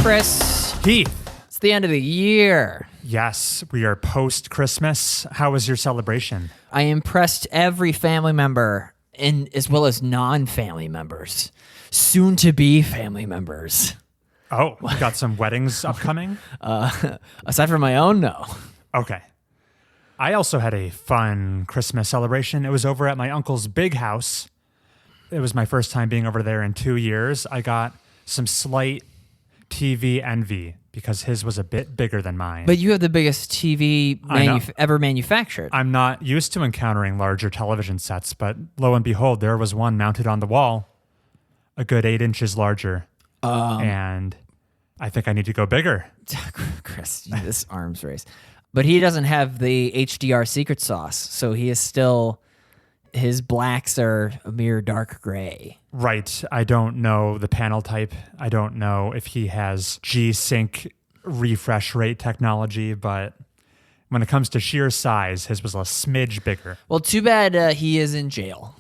Chris. Heath. It's the end of the year. Yes, we are post-Christmas. How was your celebration? I impressed every family member, and as well as non-family members, soon-to-be family members. Oh, you got some weddings upcoming? Aside from my own, no. Okay. I also had a fun Christmas celebration. It was over at my uncle's big house. It was my first time being over there in 2 years. I got some slight TV envy because his was a bit bigger than mine. But you have the biggest TV ever manufactured. I'm not used to encountering larger television sets, but lo and behold, there was one mounted on the wall, a good 8 inches larger. And I think I need to go bigger. Chris, this arms race. But he doesn't have the HDR secret sauce, so he is still... His blacks are a mere dark gray. Right. I don't know the panel type. I don't know if he has G-Sync refresh rate technology, but when it comes to sheer size, his was a smidge bigger. Well, too bad he is in jail.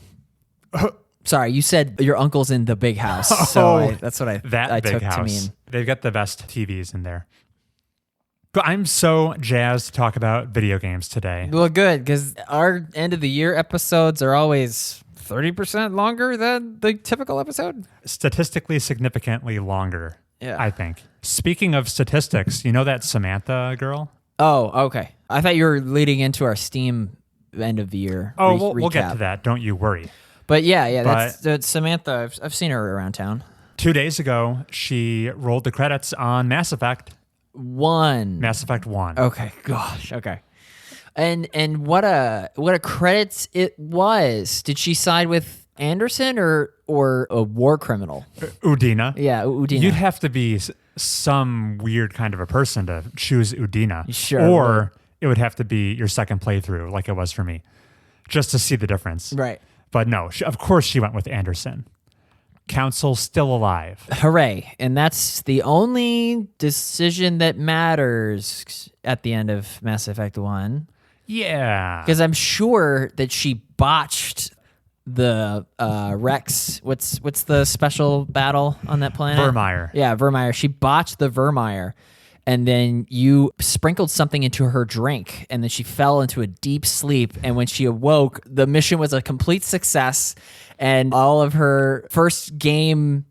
Sorry, you said your uncle's in the big house, so that's what I took to mean. They've got the best TVs in there. But I'm so jazzed to talk about video games today. Well, good, because our end of the year episodes are always 30% longer than the typical episode. Statistically significantly longer, yeah. I think. Speaking of statistics, you know that Samantha girl? Oh, okay. I thought you were leading into our Steam end of the year. Oh, we'll get to that. Don't you worry. But yeah, that's Samantha. I've seen her around town. 2 days ago, she rolled the credits on Mass Effect 1. Mass Effect 1. Okay, gosh, okay. And what a credits it was. Did she side with Anderson or a war criminal? Udina. Yeah, Udina. You'd have to be some weird kind of a person to choose Udina. Sure. Or it would have to be your second playthrough like it was for me, just to see the difference. Right. But no, of course she went with Anderson. Council still alive. Hooray. And that's the only decision that matters at the end of Mass Effect 1. Yeah. Because I'm sure that she botched the Rex. What's the special battle on that planet? Vermeer. Yeah, Vermeer. She botched the Vermeer. And then you sprinkled something into her drink, and then she fell into a deep sleep. And when she awoke, the mission was a complete success, and all of her first game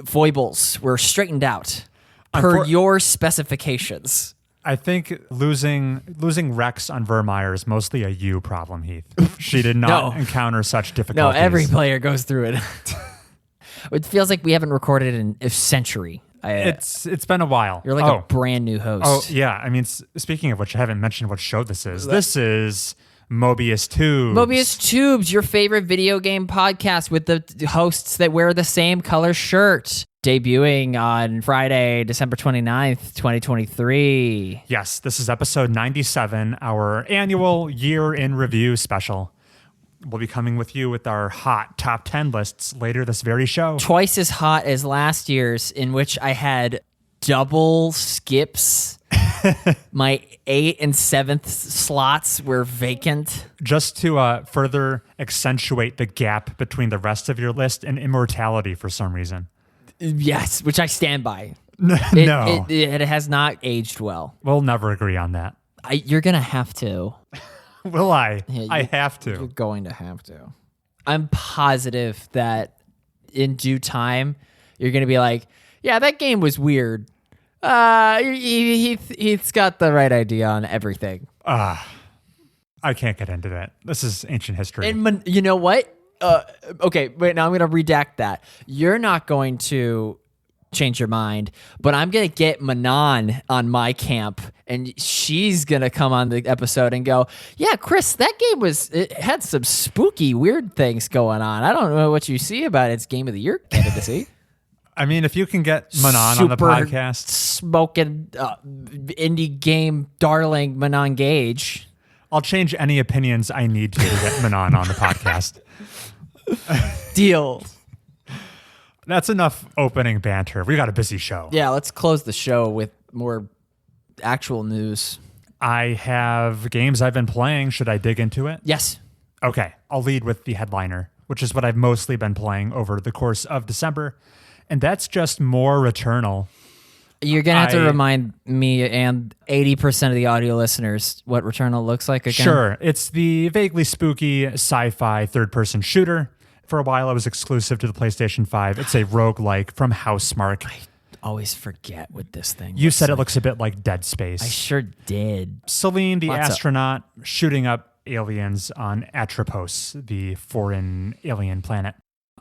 foibles were straightened out per your specifications. I think losing Rex on Vermeer is mostly a you problem, Heath. She did not encounter such difficulties. No, every player goes through it. It feels like we haven't recorded in a century. It's been a while. You're like a brand new host. Oh, yeah. I mean, speaking of which, I haven't mentioned what show this is. This is Mobius Tubes. Mobius Tubes, your favorite video game podcast with the hosts that wear the same color shirt. Debuting on Friday, December 29th, 2023. Yes, this is episode 97, our annual year in review special. We'll be coming with you with our hot top 10 lists later this very show. Twice as hot as last year's, in which I had double skips. My 8th and 7th slots were vacant. Just to further accentuate the gap between the rest of your list and Immortality for some reason. Yes, which I stand by. No. It has not aged well. We'll never agree on that. You're going to have to. Will I? Yeah, I have to. You're going to have to. I'm positive that in due time, you're going to be like, yeah, that game was weird. He's got the right idea on everything. I can't get into that. This is ancient history. And you know what? Okay, wait, now I'm going to redact that. You're not going to change your mind, but I'm going to get Manon on my camp, and she's going to come on the episode and go, yeah, Chris, that game it had some spooky, weird things going on. I don't know what you see about its Game of the Year candidacy. I mean, if you can get Manon on the podcast. Smoking indie game darling Manon Gage. I'll change any opinions I need to get Manon on the podcast. Deal. That's enough opening banter. We got a busy show. Yeah, let's close the show with more actual news. I have games I've been playing. Should I dig into it? Yes. Okay, I'll lead with the headliner, which is what I've mostly been playing over the course of December. And that's just more Returnal. You're going to have to remind me and 80% of the audio listeners what Returnal looks like again. Sure. It's the vaguely spooky sci-fi third-person shooter. For a while, it was exclusive to the PlayStation 5. It's a roguelike from Housemarque. I always forget what this thing You said like. it looks a bit like Dead Space. I sure did. Celine, the astronaut, shooting up aliens on Atropos, the foreign alien planet.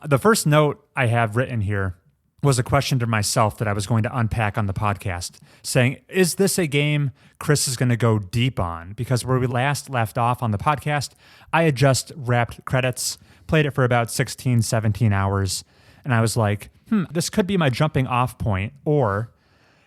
The first note I have written here was a question to myself that I was going to unpack on the podcast, saying, is this a game Chris is going to go deep on? Because where we last left off on the podcast, I had just wrapped credits, played it for about 16, 17 hours, and I was like, this could be my jumping off point, or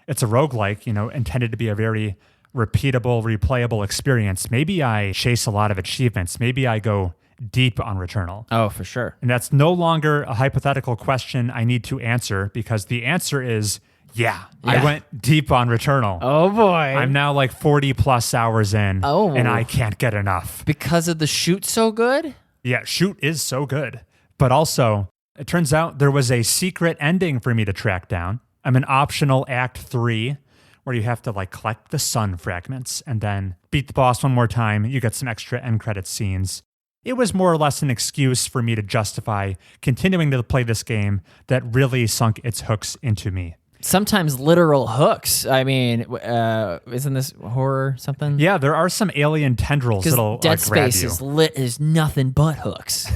it's a roguelike, intended to be a very repeatable, replayable experience. Maybe I chase a lot of achievements. Maybe I go deep on Returnal. Oh, for sure. And that's no longer a hypothetical question I need to answer, because the answer is, yeah. I went deep on Returnal. Oh, boy. I'm now like 40 plus hours in, and I can't get enough. Because of the shoot so good? Yeah, shoot is so good. But also, it turns out there was a secret ending for me to track down. I'm an optional Act 3, where you have to collect the sun fragments and then beat the boss one more time. You get some extra end credit scenes. It was more or less an excuse for me to justify continuing to play this game that really sunk its hooks into me. Sometimes literal hooks. I mean, isn't this horror something? Yeah, there are some alien tendrils that'll Dead grab Space you. is nothing but hooks.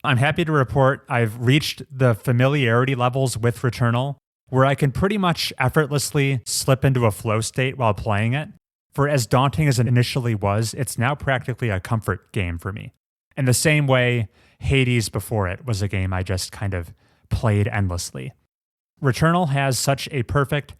I'm happy to report I've reached the familiarity levels with Returnal where I can pretty much effortlessly slip into a flow state while playing it. For as daunting as it initially was, it's now practically a comfort game for me. In the same way, Hades before it was a game I just kind of played endlessly. Returnal has such a perfect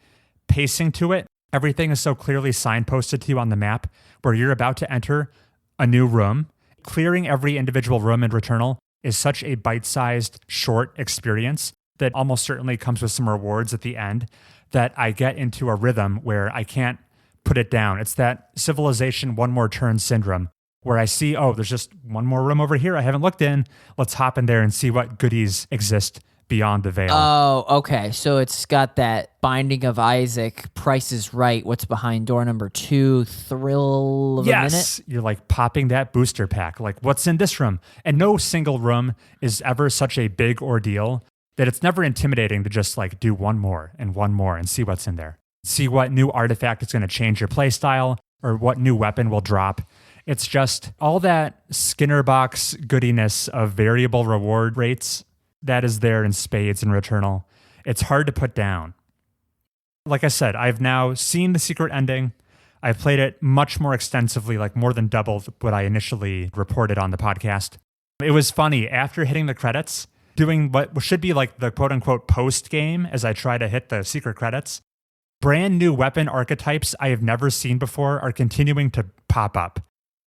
pacing to it. Everything is so clearly signposted to you on the map where you're about to enter a new room. Clearing every individual room in Returnal is such a bite-sized, short experience that almost certainly comes with some rewards at the end that I get into a rhythm where I can't put it down. It's that Civilization one more turn syndrome where I see, there's just one more room over here I haven't looked in. Let's hop in there and see what goodies exist beyond the veil. Oh, okay. So it's got that Binding of Isaac, Price is Right, what's behind door number 2, thrill of a minute? Yes, you're popping that booster pack. What's in this room? And no single room is ever such a big ordeal that it's never intimidating to just do one more and see what's in there. See what new artifact is going to change your play style or what new weapon will drop. It's just all that Skinner box goodiness of variable reward rates that is there in spades in Returnal. It's hard to put down. Like I said, I've now seen the secret ending. I've played it much more extensively, more than double what I initially reported on the podcast. It was funny, after hitting the credits, doing what should be the quote-unquote post-game as I try to hit the secret credits, brand new weapon archetypes I have never seen before are continuing to pop up.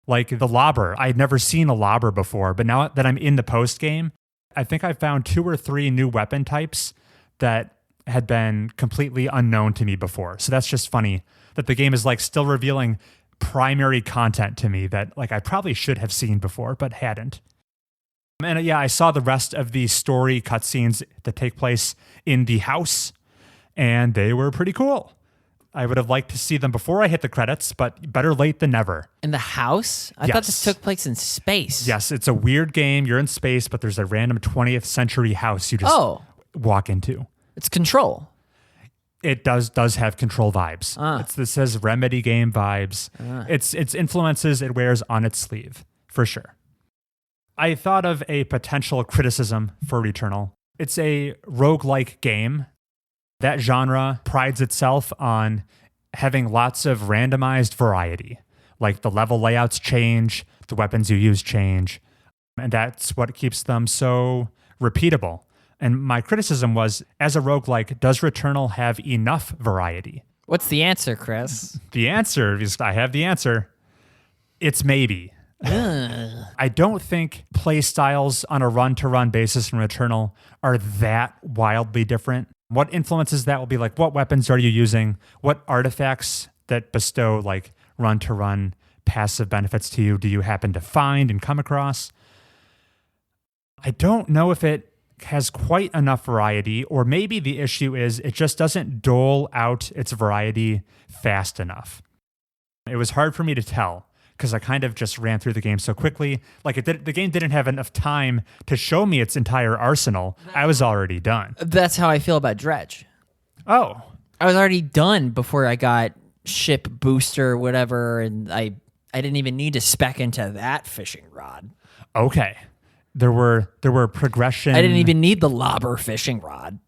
Like the lobber. I had never seen a lobber before, but now that I'm in the post-game, I think I found 2 or 3 new weapon types that had been completely unknown to me before. So that's just funny that the game is still revealing primary content to me that I probably should have seen before, but hadn't. And yeah, I saw the rest of the story cutscenes that take place in the house, and they were pretty cool. I would have liked to see them before I hit the credits, but better late than never. In the house? I thought this took place in space. Yes, it's a weird game. You're in space, but there's a random 20th century house you just walk into. It's Control. It does have Control vibes. This says Remedy game vibes. It's influences it wears on its sleeve, for sure. I thought of a potential criticism for Returnal. It's a roguelike game. That genre prides itself on having lots of randomized variety. The level layouts change, the weapons you use change, and that's what keeps them so repeatable. And my criticism was, as a roguelike, does Returnal have enough variety? What's the answer, Chris? The answer is, I have the answer. It's maybe. I don't think play styles on a run-to-run basis in Returnal are that wildly different. What influences that will be what weapons are you using? What artifacts that bestow run-to-run passive benefits to you do you happen to find and come across? I don't know if it has quite enough variety, or maybe the issue is it just doesn't dole out its variety fast enough. It was hard for me to tell because I kind of just ran through the game so quickly. Like the game didn't have enough time to show me its entire arsenal. I was already done. That's how I feel about Dredge. Oh. I was already done before I got ship booster, whatever, and I didn't even need to spec into that fishing rod. Okay. There were progression. I didn't even need the lobber fishing rod.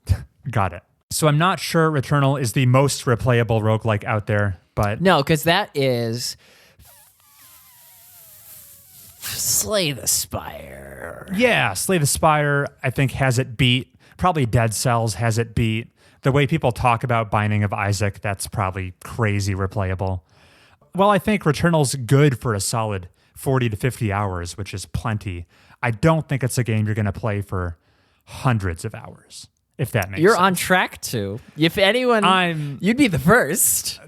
Got it. So I'm not sure Returnal is the most replayable roguelike out there, but... No, because that is... Slay the Spire. Yeah, Slay the Spire, I think, has it beat. Probably Dead Cells has it beat. The way people talk about Binding of Isaac, that's probably crazy replayable. Well, I think Returnal's good for a solid 40 to 50 hours, which is plenty. I don't think it's a game you're going to play for hundreds of hours, if that makes You're sense. on track to. If anyone, you'd be the first.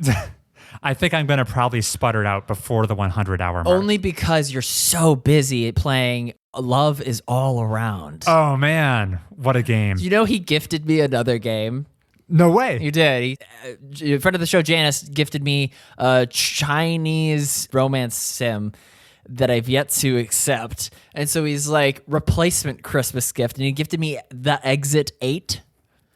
I think I'm going to probably sputter it out before the 100-hour mark. Only because you're so busy playing Love is All Around. Oh, man. What a game. You know, he gifted me another game. No way. You did. A friend of the show, Janice, gifted me a Chinese romance sim that I've yet to accept. And so he's like, replacement Christmas gift. And he gifted me The Exit 8.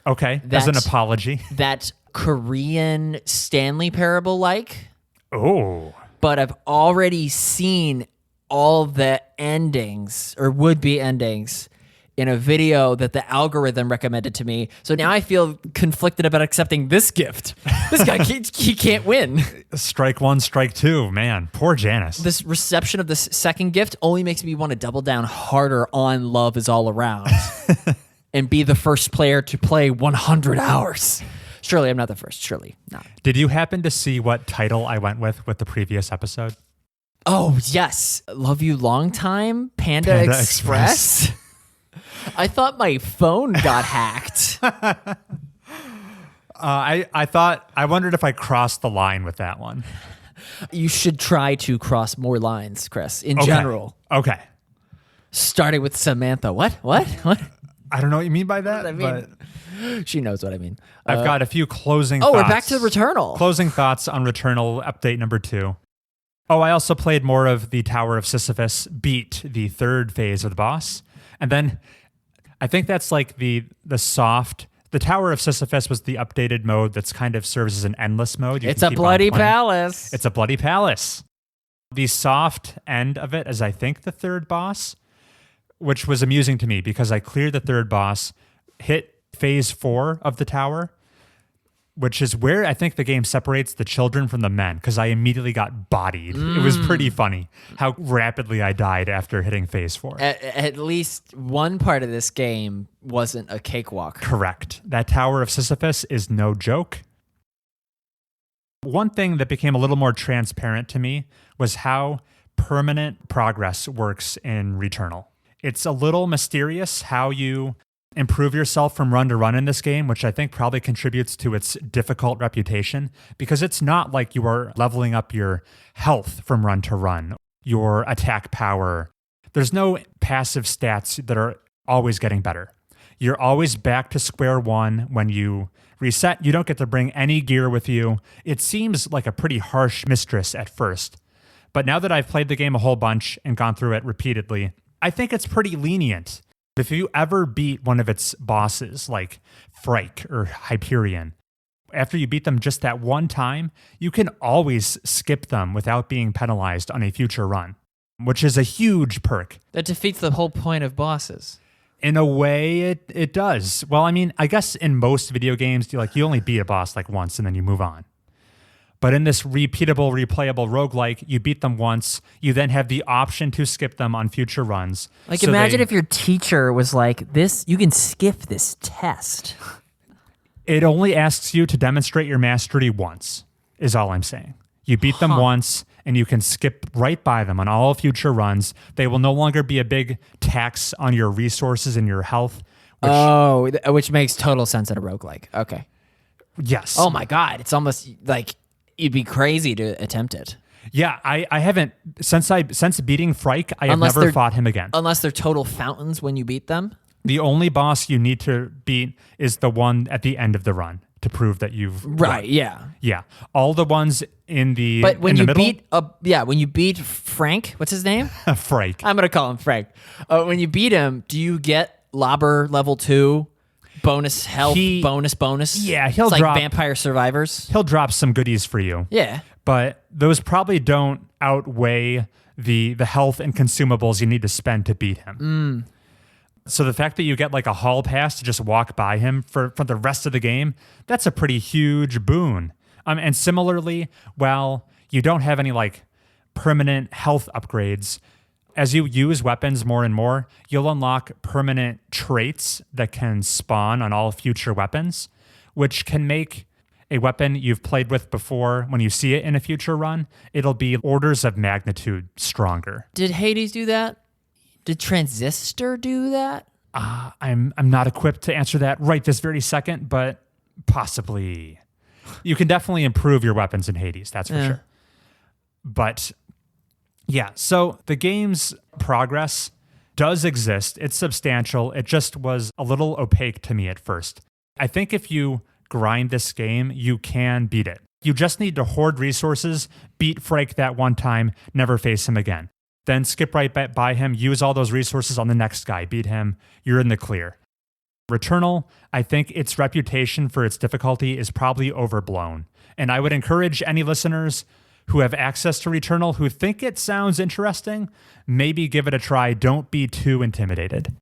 Okay, as an apology. That Korean Stanley Parable like. Oh. But I've already seen all the endings or would-be endings in a video that the algorithm recommended to me. So now I feel conflicted about accepting this gift. This guy, he can't win. Strike one, strike two. Man, poor Janice. This reception of this second gift only makes me want to double down harder on Love is All Around and be the first player to play 100 hours. Surely I'm not the first. Surely not. Did you happen to see what title I went with the previous episode? Oh, yes. Love You Long Time, Panda Express. I thought my phone got hacked. I wondered if I crossed the line with that one. You should try to cross more lines, Chris, in general. Okay. Starting with Samantha. What? I don't know what you mean by that. I mean, she knows what I mean. I've got a few closing thoughts. Oh, we're back to Returnal. Closing thoughts on Returnal update number 2. Oh, I also played more of the Tower of Sisyphus, beat the third phase of the boss. And then I think that's like the soft... The Tower of Sisyphus was the updated mode that's kind of serves as an endless mode. It's a bloody palace. It's a bloody palace. The soft end of it is, I think, the third boss, which was amusing to me because I cleared the third boss, hit phase 4 of the tower, which is where I think the game separates the children from the men because I immediately got bodied. It was pretty funny how rapidly I died after hitting phase 4. At least one part of this game wasn't a cakewalk. Correct. That Tower of Sisyphus is no joke. One thing that became a little more transparent to me was how permanent progress works in Returnal. It's a little mysterious how you improve yourself from run to run in this game, which I think probably contributes to its difficult reputation, because it's not like you are leveling up your health from run to run, your attack power. There's no passive stats that are always getting better. You're always back to square one when you reset. You don't get to bring any gear with you. It seems like a pretty harsh mistress at first, but now that I've played the game a whole bunch and gone through it repeatedly, I think it's pretty lenient. If you ever beat one of its bosses, like Frike or Hyperion, after you beat them just that one time, you can always skip them without being penalized on a future run, which is a huge perk. That defeats the whole point of bosses. In a way, it does. Well, I mean, I guess in most video games, you only beat a boss like once and then you move on. But in this repeatable, replayable roguelike, you beat them once, you then have the option to skip them on future runs. Like, so imagine if your teacher was like, "This, you can skip this test." It only asks you to demonstrate your mastery once, is all I'm saying. You beat them once, and you can skip right by them on all future runs. They will no longer be a big tax on your resources and your health. Which makes total sense in a roguelike. Okay. Yes. Oh my God. It's almost like you'd be crazy to attempt it. Yeah, I haven't, since beating Frike, I have never fought him again. Unless they're total fountains when you beat them? The only boss you need to beat is the one at the end of the run to prove that you've Right, won. yeah. Yeah. All the ones in the But when in the you middle, when you beat Frank, what's his name? Frike. I'm gonna call him Frank. When you beat him, do you get Lobber level 2 bonus health bonus? Yeah, he'll it's drop like Vampire Survivors. He'll drop some goodies for you. Yeah. But those probably don't outweigh the health and consumables you need to spend to beat him. So the fact that you get like a hall pass to just walk by him for the rest of the game, that's a pretty huge boon. And similarly, while you don't have any like permanent health upgrades, as you use weapons more and more, you'll unlock permanent traits that can spawn on all future weapons, which can make a weapon you've played with before, when you see it in a future run, it'll be orders of magnitude stronger. Did Hades do that? Did Transistor do that? I'm not equipped to answer that right this very second, but possibly. You can definitely improve your weapons in Hades, that's for sure. But yeah, so the game's progress does exist. It's substantial. It just was a little opaque to me at first. I think if you grind this game, you can beat it. You just need to hoard resources, beat Frake that one time, never face him again. Then skip right by him, use all those resources on the next guy, beat him, you're in the clear. Returnal, I think its reputation for its difficulty is probably overblown. And I would encourage any listeners who have access to Returnal who think it sounds interesting, maybe give it a try. Don't be too intimidated.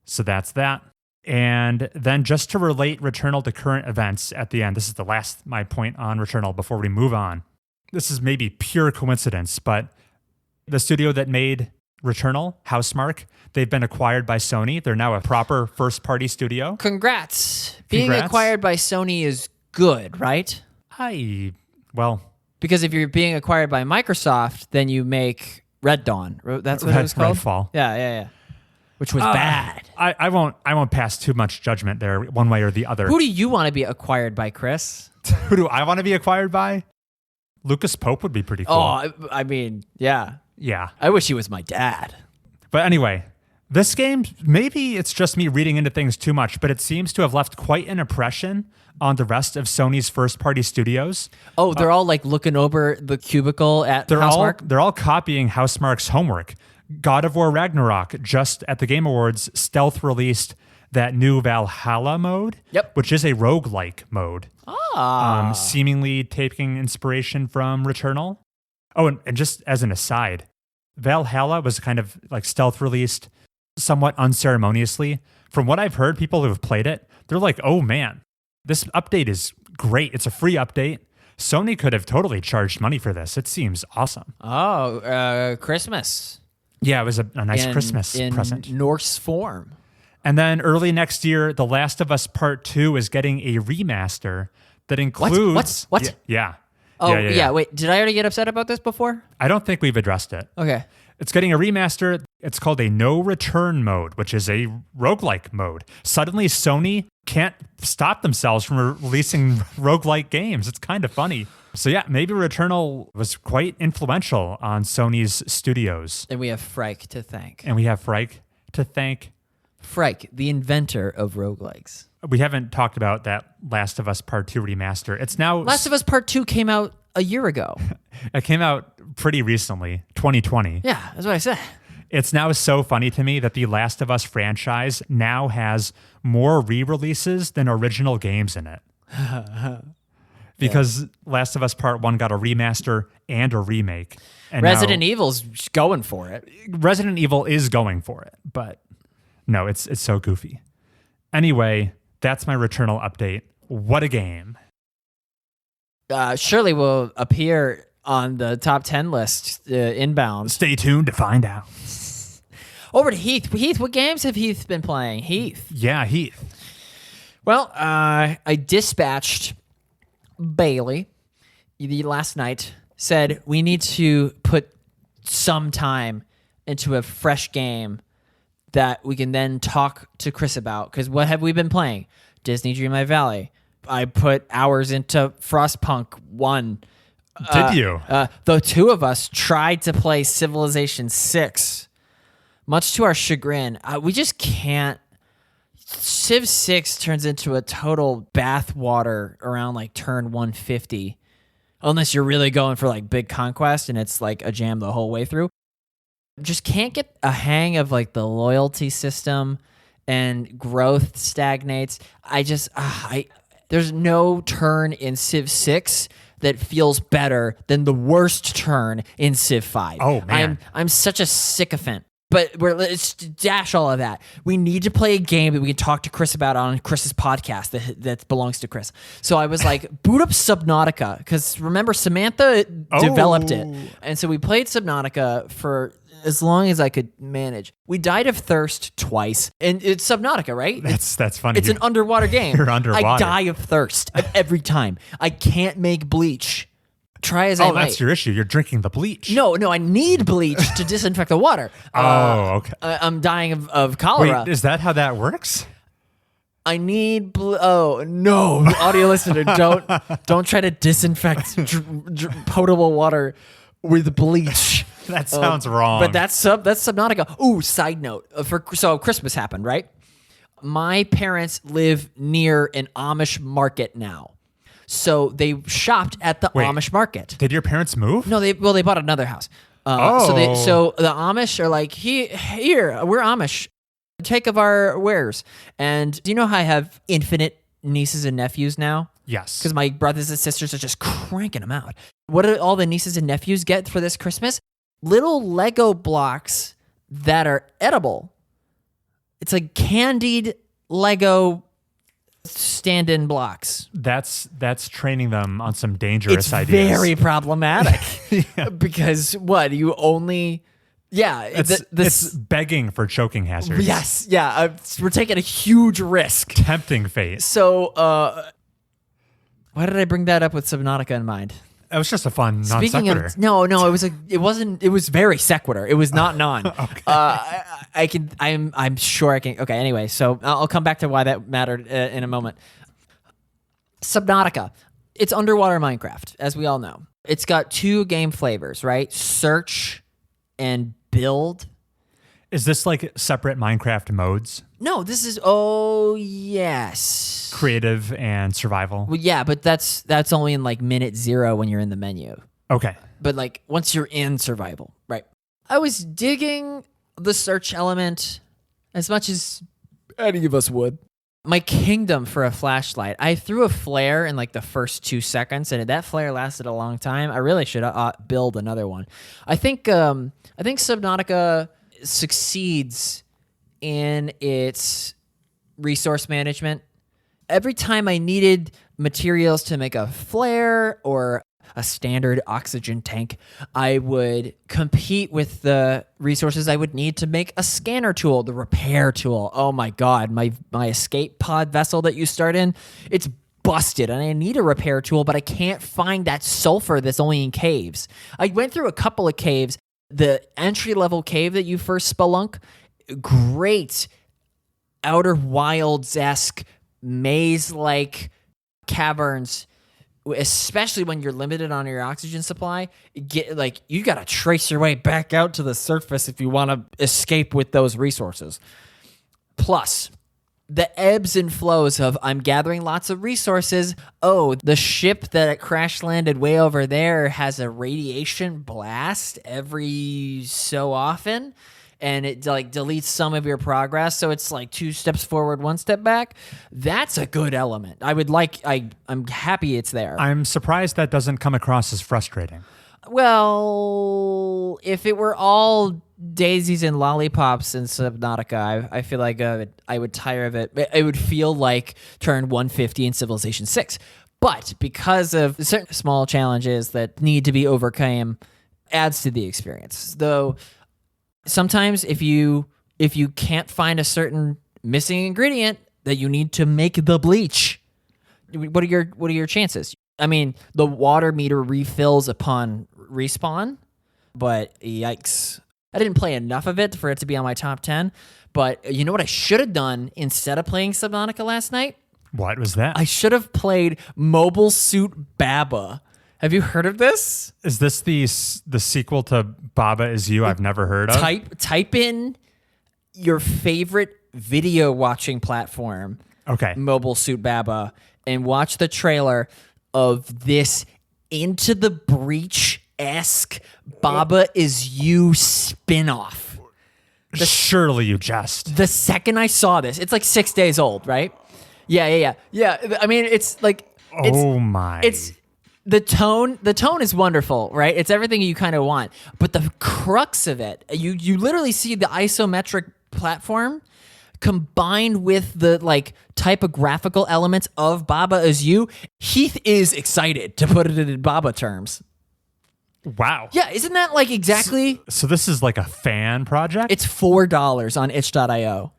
So that's that. And then just to relate Returnal to current events at the end, this is the last my point on Returnal before we move on. This is maybe pure coincidence, but the studio that made Returnal, Housemarque, they've been acquired by Sony. They're now a proper first-party studio. Congrats. Being acquired by Sony is good, right? Because if you're being acquired by Microsoft, then you make Red Dawn. That's what it was called? Redfall. Yeah. Which was bad. I won't pass too much judgment there one way or the other. Who do you want to be acquired by, Chris? Who do I want to be acquired by? Lucas Pope would be pretty cool. Oh, I mean, yeah. Yeah. I wish he was my dad. But anyway, this game, maybe it's just me reading into things too much, but it seems to have left quite an impression on the rest of Sony's first-party studios. Oh, they're all like looking over the cubicle at Housemarque? They're all copying Housemarque's homework. God of War Ragnarok, just at the Game Awards, stealth released that new Valhalla mode, which is a roguelike mode, seemingly taking inspiration from Returnal. Oh, and just as an aside, Valhalla was kind of like stealth released somewhat unceremoniously. From what I've heard, people who have played it, they're like, oh man, this update is great. It's a free update. Sony could have totally charged money for this. It seems awesome. Oh, Christmas. Yeah, it was a nice Christmas present. In Norse form. And then early next year, The Last of Us Part 2 is getting a remaster that includes... What? Yeah. Oh, yeah. Wait, did I already get upset about this before? I don't think we've addressed it. Okay. It's getting a remaster. It's called a no return mode, which is a roguelike mode. Suddenly, Sony can't stop themselves from releasing roguelike games. It's kind of funny. So yeah, maybe Returnal was quite influential on Sony's studios. And we have Frike to thank. Frike, the inventor of roguelikes. We haven't talked about that Last of Us Part 2 remaster. It's now... Last of Us Part 2 came out a year ago. It came out pretty recently, 2020. Yeah, that's what I said. It's now so funny to me that the Last of Us franchise now has more re-releases than original games in it. Because Last of Us Part 1 got a remaster and a remake. And Resident Evil's going for it. Resident Evil is going for it, but no, it's so goofy. Anyway, that's my Returnal update. What a game. Surely will appear on the top 10 list inbound. Stay tuned to find out. Over to Heath. Heath, what games have Heath been playing? Heath. Yeah, Heath. Well, I dispatched Bailey last night, said we need to put some time into a fresh game that we can then talk to Chris about. Because what have we been playing? Disney Dreamlight Valley. I put hours into Frostpunk 1. Did you? The two of us tried to play Civilization 6. Much to our chagrin, we just can't Civ 6 turns into a total bathwater around like turn 150. Unless you're really going for like big conquest and it's like a jam the whole way through. Just can't get a hang of like the loyalty system, and growth stagnates. There's no turn in Civ 6 that feels better than the worst turn in Civ 5. Oh, man. I'm such a sycophant. But let's dash all of that. We need to play a game that we can talk to Chris about on Chris's podcast that belongs to Chris. So I was like, boot up Subnautica, because remember, Samantha developed it. And so we played Subnautica for as long as I could manage. We died of thirst twice. And it's Subnautica, right? That's funny. It's an underwater game. You're underwater. I die of thirst every time. I can't make bleach. Try as I might. Oh, that's your issue. You're drinking the bleach. No, I need bleach to disinfect the water. Okay. I'm dying of cholera. Wait, is that how that works? I need oh no, audio listener, don't try to disinfect potable water with bleach. That sounds wrong. But that's Subnautica. Ooh, side note. So Christmas happened, right? My parents live near an Amish market now. So they shopped at the Amish market. Did your parents move? No, they bought another house. So the Amish are like, here, we're Amish. Take of our wares. And do you know how I have infinite nieces and nephews now? Yes. Because my brothers and sisters are just cranking them out. What do all the nieces and nephews get for this Christmas? Little Lego blocks that are edible. It's like candied Lego stand-in blocks. That's training them on some dangerous it's ideas. It's very problematic. Because what? You only... Yeah. It's begging for choking hazards. Yes. Yeah. We're taking a huge risk. Tempting fate. So, why did I bring that up with Subnautica in mind? It was just a fun non sequitur. It was very sequitur. It was not non. Okay. I'm sure I can. Okay. Anyway, so I'll come back to why that mattered in a moment. Subnautica. It's underwater Minecraft, as we all know. It's got two game flavors, right? Search and build. Is this like separate Minecraft modes? No, this is yes. Creative and survival. Well, yeah, but that's only in like minute 0 when you're in the menu. Okay. But like once you're in survival, right? I was digging the search element as much as any of us would. My kingdom for a flashlight. I threw a flare in like the first 2 seconds, and that flare lasted a long time. I really should build another one. I think Subnautica succeeds in its resource management. Every time I needed materials to make a flare or a standard oxygen tank, I would compete with the resources I would need to make a scanner tool, the repair tool. Oh my God, my escape pod vessel that you start in, it's busted and I need a repair tool, but I can't find that sulfur that's only in caves. I went through a couple of caves. The entry-level cave that you first spelunk, great Outer Wilds-esque maze-like caverns, especially when you're limited on your oxygen supply. You got to trace your way back out to the surface if you want to escape with those resources. Plus, the ebbs and flows of I'm gathering lots of resources. Oh, the ship that crash landed way over there has a radiation blast every so often, and it like deletes some of your progress. So it's like 2 steps forward, 1 step back. That's a good element. I'm happy it's there. I'm surprised that doesn't come across as frustrating. Well, if it were all daisies and lollipops in Subnautica, I feel like I would tire of it. It would feel like turn 150 in Civilization 6. But because of certain small challenges that need to be overcome, adds to the experience. Though sometimes if you can't find a certain missing ingredient that you need to make the bleach, what are your chances? I mean, the water meter refills upon respawn, but yikes. I didn't play enough of it for it to be on my top 10, but you know what I should have done instead of playing Subnautica last night? What was that? I should have played Mobile Suit Baba. Have you heard of this? Is this the sequel to Baba Is You I've never heard of? Type in your favorite video watching platform, Okay. Mobile Suit Baba, and watch the trailer of this Into the Breach-esque Baba Is You spinoff. Surely you jest. The second I saw this, it's like 6 days old, right? Yeah. I mean, it's like, it's the tone is wonderful, right? It's everything you kind of want. But the crux of it, you literally see the isometric platform combined with the like typographical elements of Baba Is You. Heath is excited, to put it in Baba terms. Wow. Yeah, isn't that like exactly? So this is like a fan project? It's $4 on itch.io.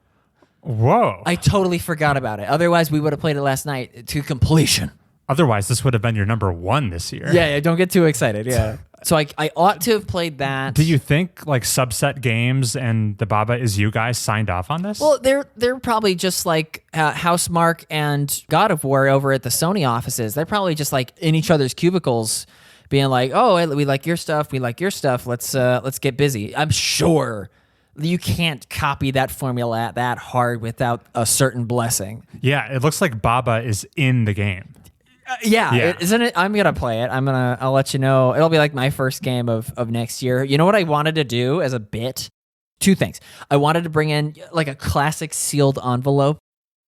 Whoa. I totally forgot about it. Otherwise, we would have played it last night to completion. Otherwise, this would have been your number 1 this year. Yeah, don't get too excited. Yeah. So I ought to have played that. Do you think like Subset Games and the Baba Is You guys signed off on this? Well, they're probably just like Housemarque and God of War over at the Sony offices. They're probably just like in each other's cubicles, being like, "Oh, we like your stuff. We like your stuff. Let's get busy." I'm sure you can't copy that formula that hard without a certain blessing. Yeah, it looks like Baba is in the game. Yeah. Isn't it? I'm gonna play it. I'll let you know. It'll be like my first game of next year. You know what I wanted to do as a bit? 2 things. I wanted to bring in like a classic sealed envelope.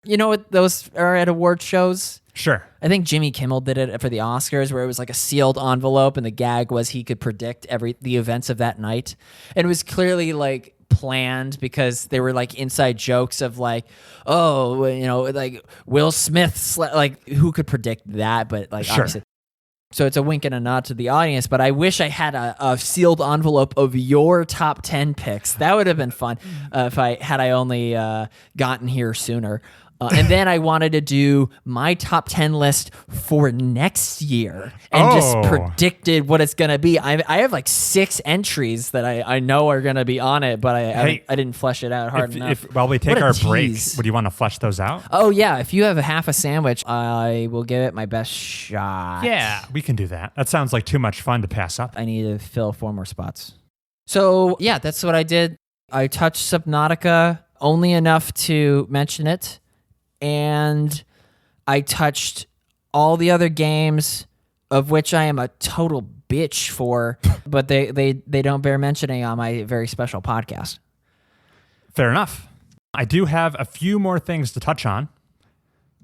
You know what those are at award shows? Sure. I think Jimmy Kimmel did it for the Oscars, where it was like a sealed envelope, and the gag was he could predict the events of that night, and it was clearly like planned because they were like inside jokes of like, oh, you know, like Will Smith, like who could predict that? But like, sure. Obviously. So it's a wink and a nod to the audience, but I wish I had a sealed envelope of your top 10 picks. That would have been fun if I only gotten here sooner. And then I wanted to do my top 10 list for next year and just predicted what it's going to be. I have like 6 entries that I know are going to be on it, but I didn't flesh it out hard enough. While we take our break, would you want to flesh those out? Oh, yeah. If you have a half a sandwich, I will give it my best shot. Yeah, we can do that. That sounds like too much fun to pass up. I need to fill 4 more spots. So, yeah, that's what I did. I touched Subnautica only enough to mention it. And I touched all the other games, of which I am a total bitch for, but they don't bear mentioning on my very special podcast. Fair enough. I do have a few more things to touch on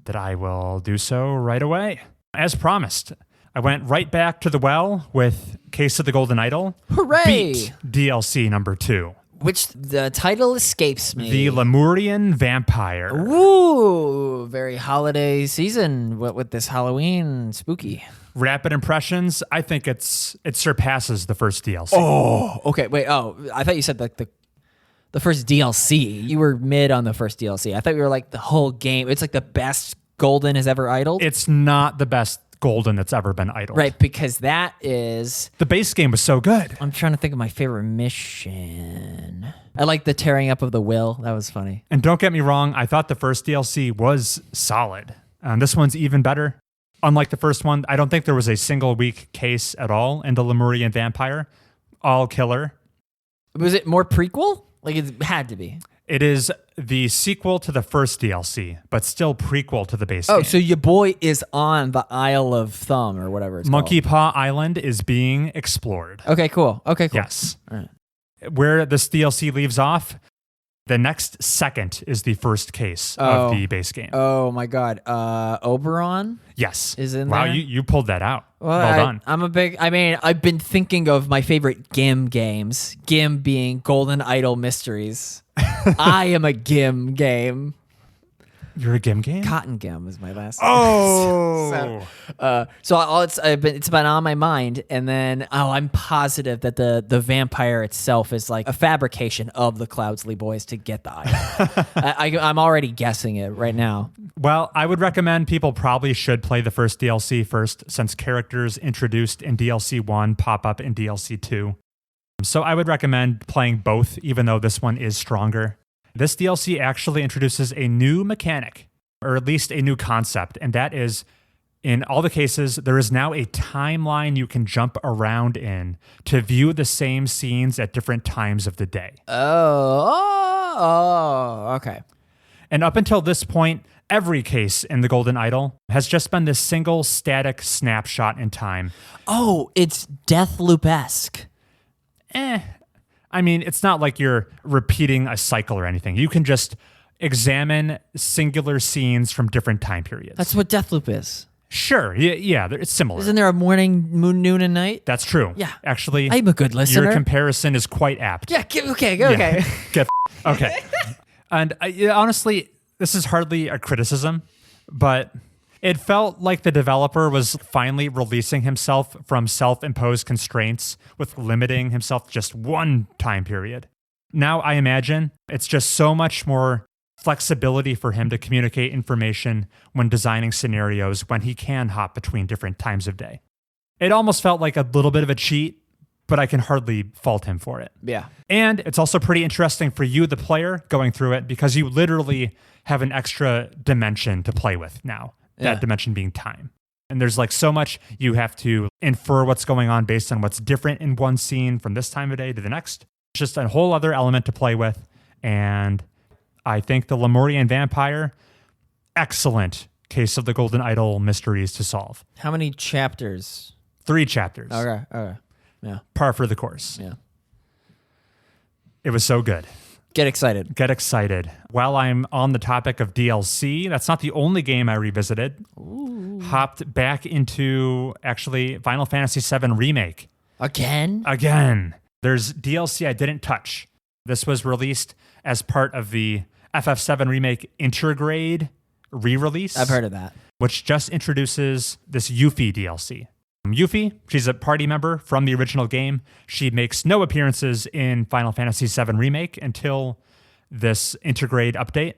that I will do so right away. As promised, I went right back to the well with Case of the Golden Idol. Hooray! Beat DLC number 2. Which the title escapes me. The Lemurian Vampire. Ooh, very holiday season with this Halloween spooky. Rapid impressions, I think it surpasses the first DLC. Oh, okay. Wait, I thought you said like the first DLC. You were mid on the first DLC. I thought you were like the whole game. It's like the best Golden has ever idled. It's not the best Golden that's ever been idled. Right, because that is... The base game was so good. I'm trying to think of my favorite mission. I like the tearing up of the will. That was funny. And don't get me wrong, I thought the first DLC was solid. This one's even better. Unlike the first one, I don't think there was a single weak case at all in the Lemurian Vampire. All killer. Was it more prequel? Like it had to be. It is the sequel to the first DLC, but still prequel to the base game. Oh, so your boy is on the Isle of Thumb or whatever it's Monkey called. Paw Island is being explored. Okay, cool. Yes. All right. Where this DLC leaves off, the next second is the first case of the base game. Oh my God. Oberon? Yes. Is in wow, there? you pulled that out. Well done. I've been thinking of my favorite GIM games. GIM being Golden Idol Mysteries. I am a GIM game. You're a GIM game? Cotton Gim is my last. Oh. It's been on my mind, and then I'm positive that the vampire itself is like a fabrication of the Cloudsley Boys to get the idol. I'm already guessing it right now. Well, I would recommend people probably should play the first DLC first, since characters introduced in DLC 1 pop up in DLC 2. So I would recommend playing both, even though this one is stronger. This DLC actually introduces a new mechanic, or at least a new concept, and that is, in all the cases, there is now a timeline you can jump around in to view the same scenes at different times of the day. Oh, okay. And up until this point, every case in the Golden Idol has just been this single static snapshot in time. Oh, it's Deathloop-esque. I mean, it's not like you're repeating a cycle or anything. You can just examine singular scenes from different time periods. That's what Deathloop is. Sure. Yeah, it's similar. Isn't there a morning, moon, noon, and night? That's true. Yeah. Actually, I'm a good listener. Your comparison is quite apt. Yeah, okay. Okay. And honestly, this is hardly a criticism, but it felt like the developer was finally releasing himself from self-imposed constraints with limiting himself to just one time period. Now I imagine it's just so much more flexibility for him to communicate information when designing scenarios when he can hop between different times of day. It almost felt like a little bit of a cheat, but I can hardly fault him for it. Yeah. And it's also pretty interesting for you, the player, going through it because you literally have an extra dimension to play with now, that dimension being time. And there's like so much you have to infer what's going on based on what's different in one scene from this time of day to the next. It's just a whole other element to play with. And I think the Lemurian vampire, excellent case of the Golden Idol mysteries to solve. How many chapters? 3 chapters. Okay. Yeah. Par for the course. Yeah. It was so good. Get excited. While I'm on the topic of DLC, that's not the only game I revisited. Ooh. Hopped back into, actually, Final Fantasy VII Remake. Again? There's DLC I didn't touch. This was released as part of the FF7 Remake Intergrade re-release. I've heard of that. Which just introduces this Yuffie DLC. Yuffie, she's a party member from the original game. She makes no appearances in Final Fantasy VII Remake until this Intergrade update.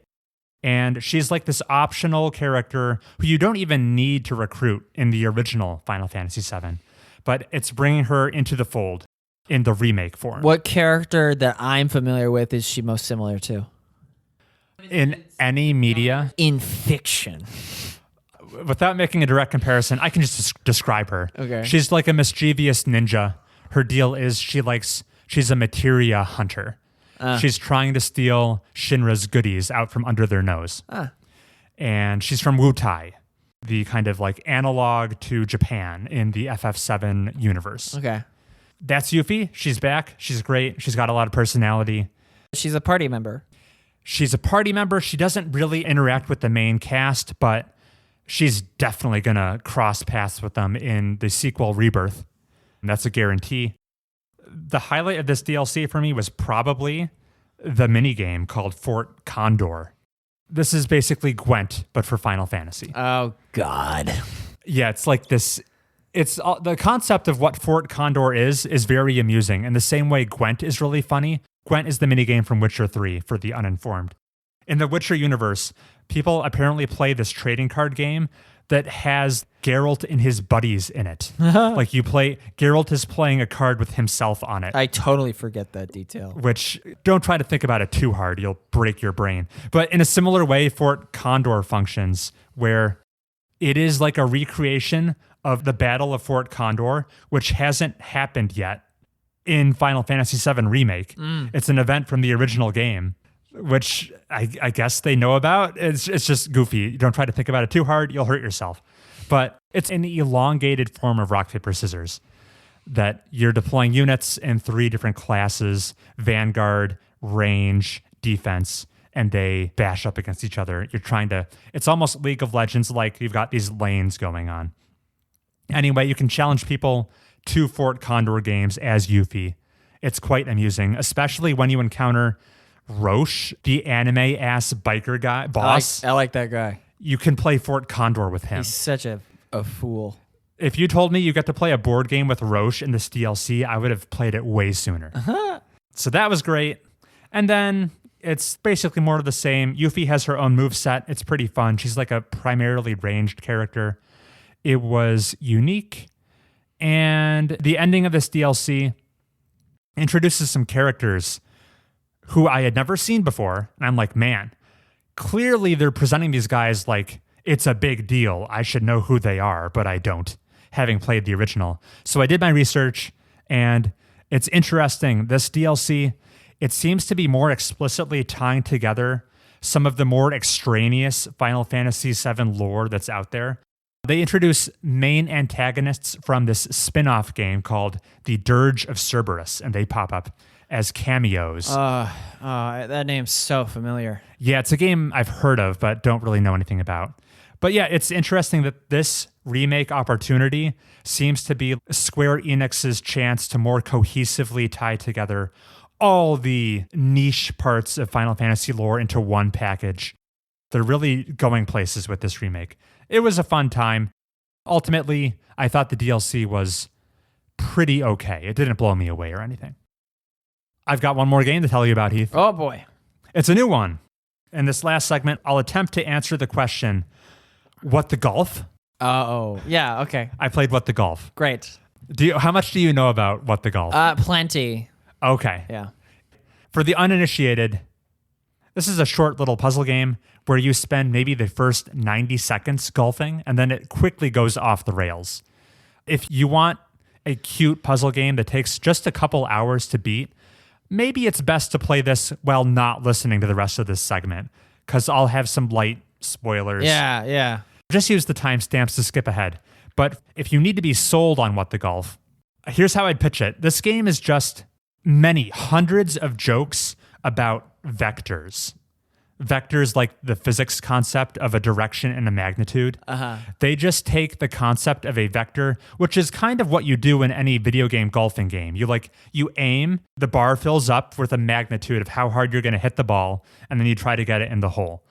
And she's like this optional character who you don't even need to recruit in the original Final Fantasy VII. But it's bringing her into the fold in the remake form. What character that I'm familiar with is she most similar to? In any media. In fiction. Without making a direct comparison, I can just describe her. Okay. She's like a mischievous ninja. Her deal is she's a materia hunter. She's trying to steal Shinra's goodies out from under their nose. And she's from Wutai, the kind of like analog to Japan in the FF7 universe. Okay. That's Yuffie. She's back. She's great. She's got a lot of personality. She's a party member. She doesn't really interact with the main cast, but she's definitely going to cross paths with them in the sequel Rebirth. And that's a guarantee. The highlight of this DLC for me was probably the minigame called Fort Condor. This is basically Gwent, but for Final Fantasy. Oh, God. Yeah, it's like this. It's the concept of what Fort Condor is very amusing. In the same way Gwent is really funny. Gwent is the minigame from Witcher 3 for the uninformed. In the Witcher universe, people apparently play this trading card game that has Geralt and his buddies in it. Like Geralt is playing a card with himself on it. I totally forget that detail. Which, don't try to think about it too hard. You'll break your brain. But in a similar way, Fort Condor functions, where it is like a recreation of the Battle of Fort Condor, which hasn't happened yet in Final Fantasy VII Remake. It's an event from the original game, which I guess they know about. It's just goofy. Don't try to think about it too hard. You'll hurt yourself. But it's an elongated form of rock, paper, scissors that you're deploying units in 3 different classes: Vanguard, Range, Defense, and they bash up against each other. It's almost League of Legends, like you've got these lanes going on. Anyway, you can challenge people to Fort Condor games as Yuffie. It's quite amusing, especially when you encounter Roche, the anime-ass biker guy, boss. I like that guy. You can play Fort Condor with him. He's such a fool. If you told me you get to play a board game with Roche in this DLC, I would have played it way sooner. So that was great. And then it's basically more of the same. Yuffie has her own moveset. It's pretty fun. She's like a primarily ranged character. It was unique. And the ending of this DLC introduces some characters who I had never seen before. And I'm like, man, clearly they're presenting these guys like it's a big deal. I should know who they are, but I don't, having played the original. So I did my research, and it's interesting. This DLC, it seems to be more explicitly tying together some of the more extraneous Final Fantasy VII lore that's out there. They introduce main antagonists from this spin-off game called The Dirge of Cerberus, and they pop up as cameos. That name's so familiar. Yeah, it's a game I've heard of, but don't really know anything about. But yeah, it's interesting that this remake opportunity seems to be Square Enix's chance to more cohesively tie together all the niche parts of Final Fantasy lore into one package. They're really going places with this remake. It was a fun time. Ultimately, I thought the DLC was pretty okay. It didn't blow me away or anything. I've got one more game to tell you about, Heath. Oh, boy. It's a new one. In this last segment, I'll attempt to answer the question, what the golf? Oh, yeah, okay. I played What the Golf. Great. How much do you know about What the Golf? Plenty. Okay. Yeah. For the uninitiated, this is a short little puzzle game where you spend maybe the first 90 seconds golfing, and then it quickly goes off the rails. If you want a cute puzzle game that takes just a couple hours to beat, maybe it's best to play this while not listening to the rest of this segment, because I'll have some light spoilers. Yeah. Just use the timestamps to skip ahead. But if you need to be sold on What the Golf, here's how I'd pitch it. This game is just hundreds of jokes about vectors. Vectors like the physics concept of a direction and a magnitude. They just take the concept of a vector, which is kind of what you do in any video game golfing game. You aim, the bar fills up with a magnitude of how hard you're going to hit the ball, and then you try to get it in the hole.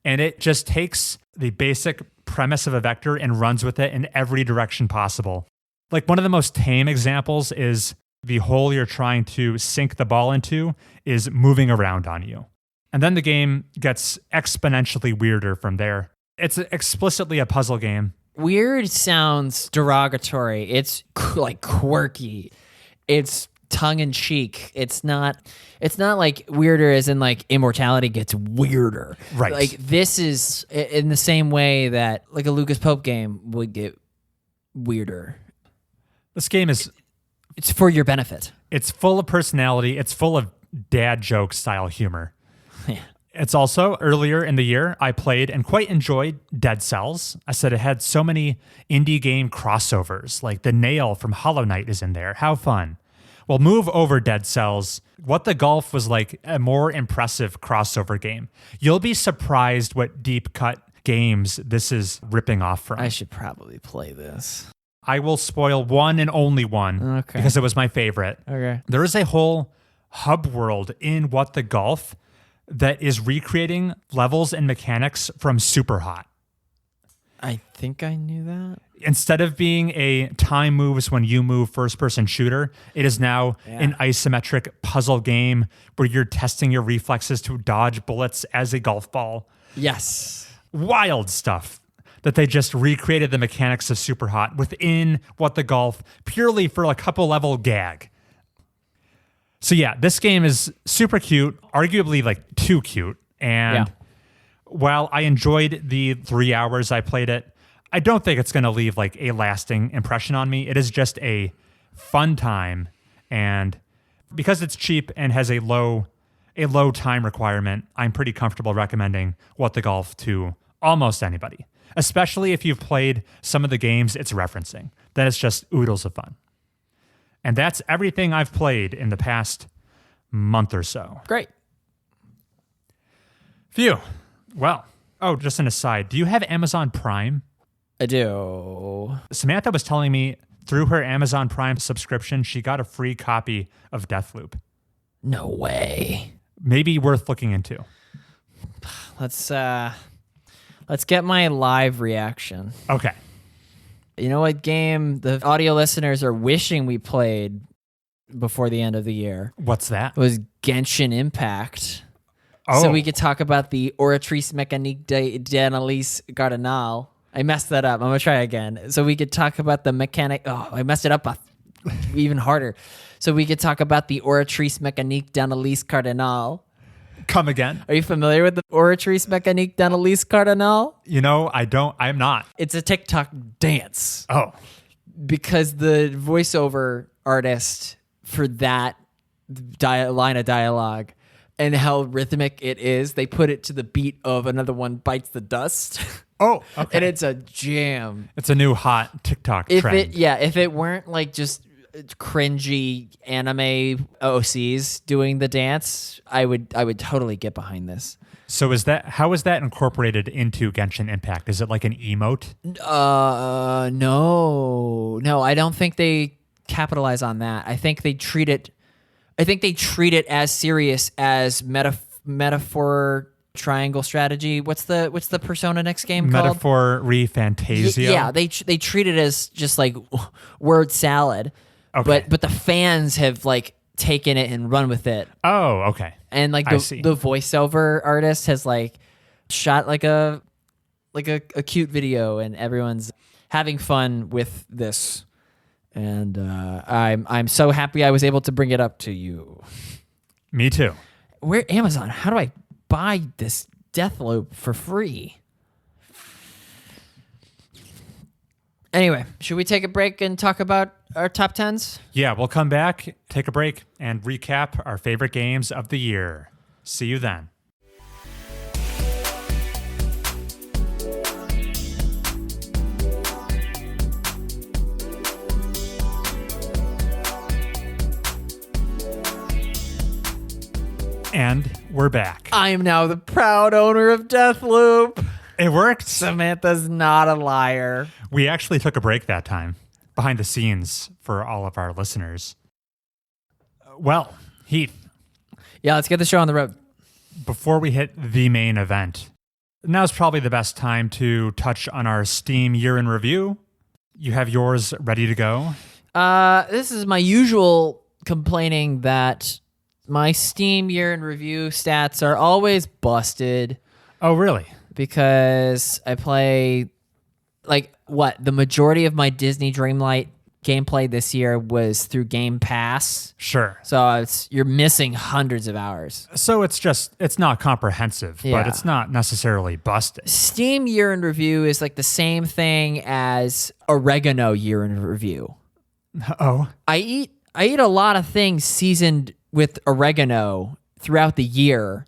And it just takes the basic premise of a vector and runs with it in every direction possible. Like one of the most tame examples is the hole you're trying to sink the ball into is moving around on you. And then the game gets exponentially weirder from there. It's explicitly a puzzle game. Weird sounds derogatory. It's like quirky. It's tongue-in-cheek. It's not like weirder as in like immortality gets weirder. Right. Like this is in the same way that like a Lucas Pope game would get weirder. This game is... It's for your benefit. It's full of personality. It's full of dad joke style humor. Yeah. It's also, earlier in the year, I played and quite enjoyed Dead Cells. I said it had so many indie game crossovers, like the nail from Hollow Knight is in there. How fun. Well, move over Dead Cells. What the Golf was like a more impressive crossover game. You'll be surprised what deep cut games this is ripping off from. I should probably play this. I will spoil one and only one because it was my favorite. Okay. There is a whole hub world in What the Golf that is recreating levels and mechanics from Super Hot. I think I knew that. Instead of being a time moves when you move first-person shooter, it is now an isometric puzzle game where you're testing your reflexes to dodge bullets as a golf ball. Yes. Wild stuff that they just recreated the mechanics of Super Hot within What the Golf purely for a couple level gag. So yeah, this game is super cute, arguably like too cute. And while I enjoyed the 3 hours I played it, I don't think it's going to leave like a lasting impression on me. It is just a fun time. And because it's cheap and has a low time requirement, I'm pretty comfortable recommending What the Golf to almost anybody, especially if you've played some of the games it's referencing. Then it's just oodles of fun. And that's everything I've played in the past month or so. Great. Phew. Well, just an aside. Do you have Amazon Prime? I do. Samantha was telling me through her Amazon Prime subscription, she got a free copy of Deathloop. No way. Maybe worth looking into. Let's get my live reaction. Okay. You know what game the audio listeners are wishing we played before the end of the year? What's that? It was Genshin Impact. Oh. So we could talk about the Oratrice Mecanique d'analyse Cardinale. I messed that up. I'm going to try again. So we could talk about the mechanic. Oh, I messed it up even harder. So we could talk about the Oratrice Mecanique d'analyse Cardinale. Come again? Are you familiar with the Oratrice Mecanique d'analyse Cardinale? You know, I'm not. It's a TikTok dance. Oh. Because the voiceover artist for that line of dialogue and how rhythmic it is. They put it to the beat of Another One Bites the Dust. Oh, okay. And it's a jam. It's a new hot TikTok trend. If it weren't like just cringy anime OCs doing the dance, I would totally get behind this. So how is that incorporated into Genshin Impact? Is it like an emote? No, I don't think they capitalize on that. I think they treat it as serious as metaphor triangle strategy. What's the Persona next game called? Metaphor Fantasia. Yeah, they treat it as just like word salad. Okay. But the fans have like taken it and run with it. Oh, okay. And like the voiceover artist has like shot like a cute video, and everyone's having fun with this. And I'm so happy I was able to bring it up to you. Me too. Where Amazon? How do I buy this Deathloop for free? Anyway, should we take a break and talk about our top 10s? Yeah, we'll come back, take a break, and recap our favorite games of the year. See you then. And we're back. I am now the proud owner of Deathloop. It worked. Samantha's not a liar. We actually took a break that time, behind the scenes for all of our listeners. Well, Heath. Yeah, let's get the show on the road. Before we hit the main event, now's probably the best time to touch on our Steam year in review. You have yours ready to go? This is my usual complaining that my Steam year in review stats are always busted. Oh, really? Because I play, the majority of my Disney Dreamlight gameplay this year was through Game Pass. Sure. So you're missing hundreds of hours. So it's not comprehensive, but it's not necessarily busted. Steam year in review is like the same thing as Oregano year in review. Oh. I eat a lot of things seasoned with oregano throughout the year,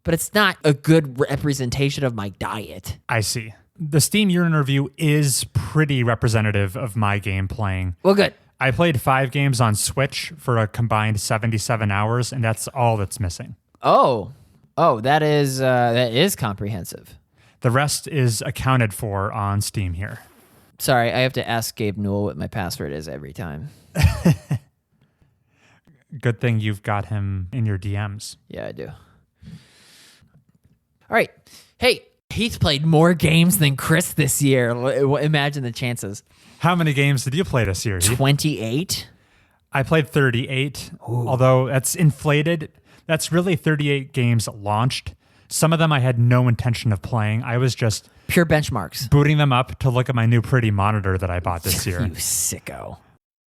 but it's not a good representation of my diet. I see. The Steam year in review is pretty representative of my game playing. Well, good. I played 5 games on Switch for a combined 77 hours, and that's all that's missing. Oh, that is comprehensive. The rest is accounted for on Steam here. Sorry, I have to ask Gabe Newell what my password is every time. Good thing you've got him in your DMs. Yeah, I do. All right. Hey, Heath played more games than Chris this year. Imagine the chances. How many games did you play this year, Heath? 28. I played 38, Ooh. Although that's inflated. That's really 38 games launched. Some of them I had no intention of playing. I was just pure benchmarks. Booting them up to look at my new pretty monitor that I bought this year. You sicko.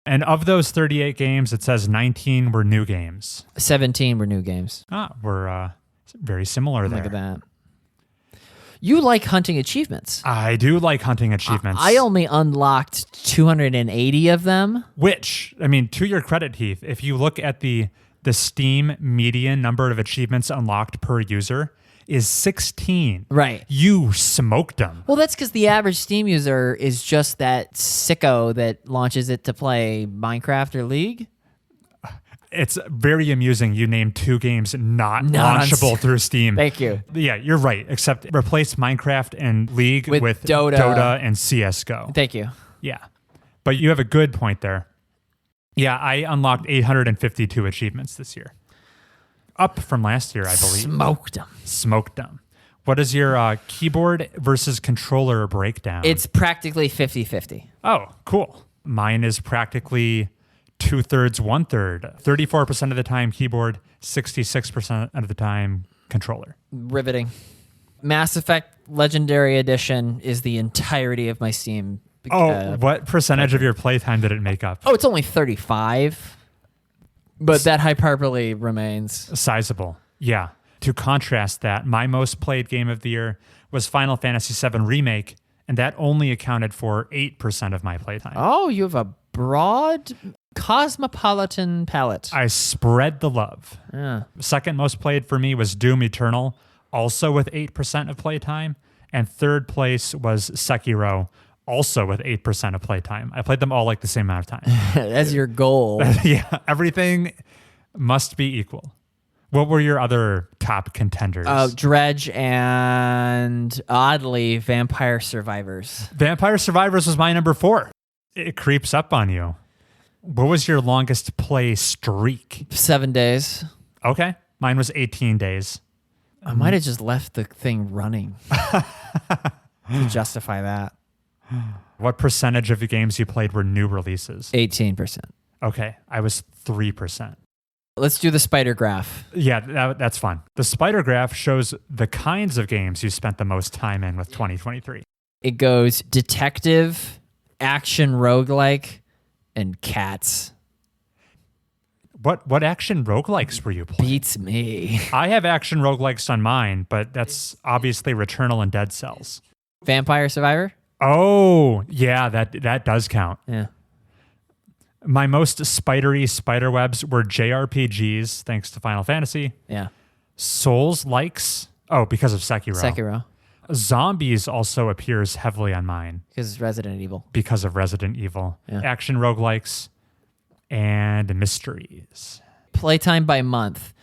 And of those 38 games, it says 19 were new games. 17 were new games. We're very similar there. Look at that. You like hunting achievements. I do like hunting achievements. I only unlocked 280 of them. Which, I mean, to your credit, Heath, if you look at the Steam median number of achievements unlocked per user is 16. Right. You smoked them. Well, that's because the average Steam user is just that sicko that launches it to play Minecraft or League. It's very amusing. You named 2 games not launchable through Steam. Thank you. Yeah, you're right. Except replace Minecraft and League with Dota and CSGO. Thank you. Yeah. But you have a good point there. Yeah, I unlocked 852 achievements this year. Up from last year, I believe. Smoked them. What is your keyboard versus controller breakdown? It's practically 50-50. Oh, cool. Mine is practically 2/3, 1/3. 34% of the time keyboard, 66% of the time controller. Riveting. Mass Effect Legendary Edition is the entirety of my Steam. What percentage of your playtime did it make up? Oh, it's only 35. But that hyperbole remains. Sizable. Yeah. To contrast that, my most played game of the year was Final Fantasy VII Remake, and that only accounted for 8% of my playtime. Oh, you have a broad cosmopolitan palate. I spread the love. Yeah. Second most played for me was Doom Eternal, also with 8% of playtime. And third place was Sekiro, also with 8% of playtime. I played them all like the same amount of time. That's your goal. Yeah, everything must be equal. What were your other top contenders? Dredge and, oddly, Vampire Survivors. Vampire Survivors was my number 4. It creeps up on you. What was your longest play streak? 7 days. Okay. Mine was 18 days. I might have just left the thing running to justify that. What percentage of the games you played were new releases? 18%. Okay. I was 3%. Let's do the spider graph. Yeah, that's fun. The spider graph shows the kinds of games you spent the most time in with 2023. It goes detective, action roguelike, and cats. What action roguelikes were you playing? Beats me. I have action roguelikes on mine, but that's obviously Returnal and Dead Cells. Vampire Survivor? Oh, yeah, that does count. Yeah. My most spidery spiderwebs were JRPGs, thanks to Final Fantasy. Yeah. Souls likes. Oh, because of Sekiro. Sekiro. Zombies also appears heavily on mine. Because it's Resident Evil. Because of Resident Evil. Yeah. Action roguelikes and mysteries. Playtime by month.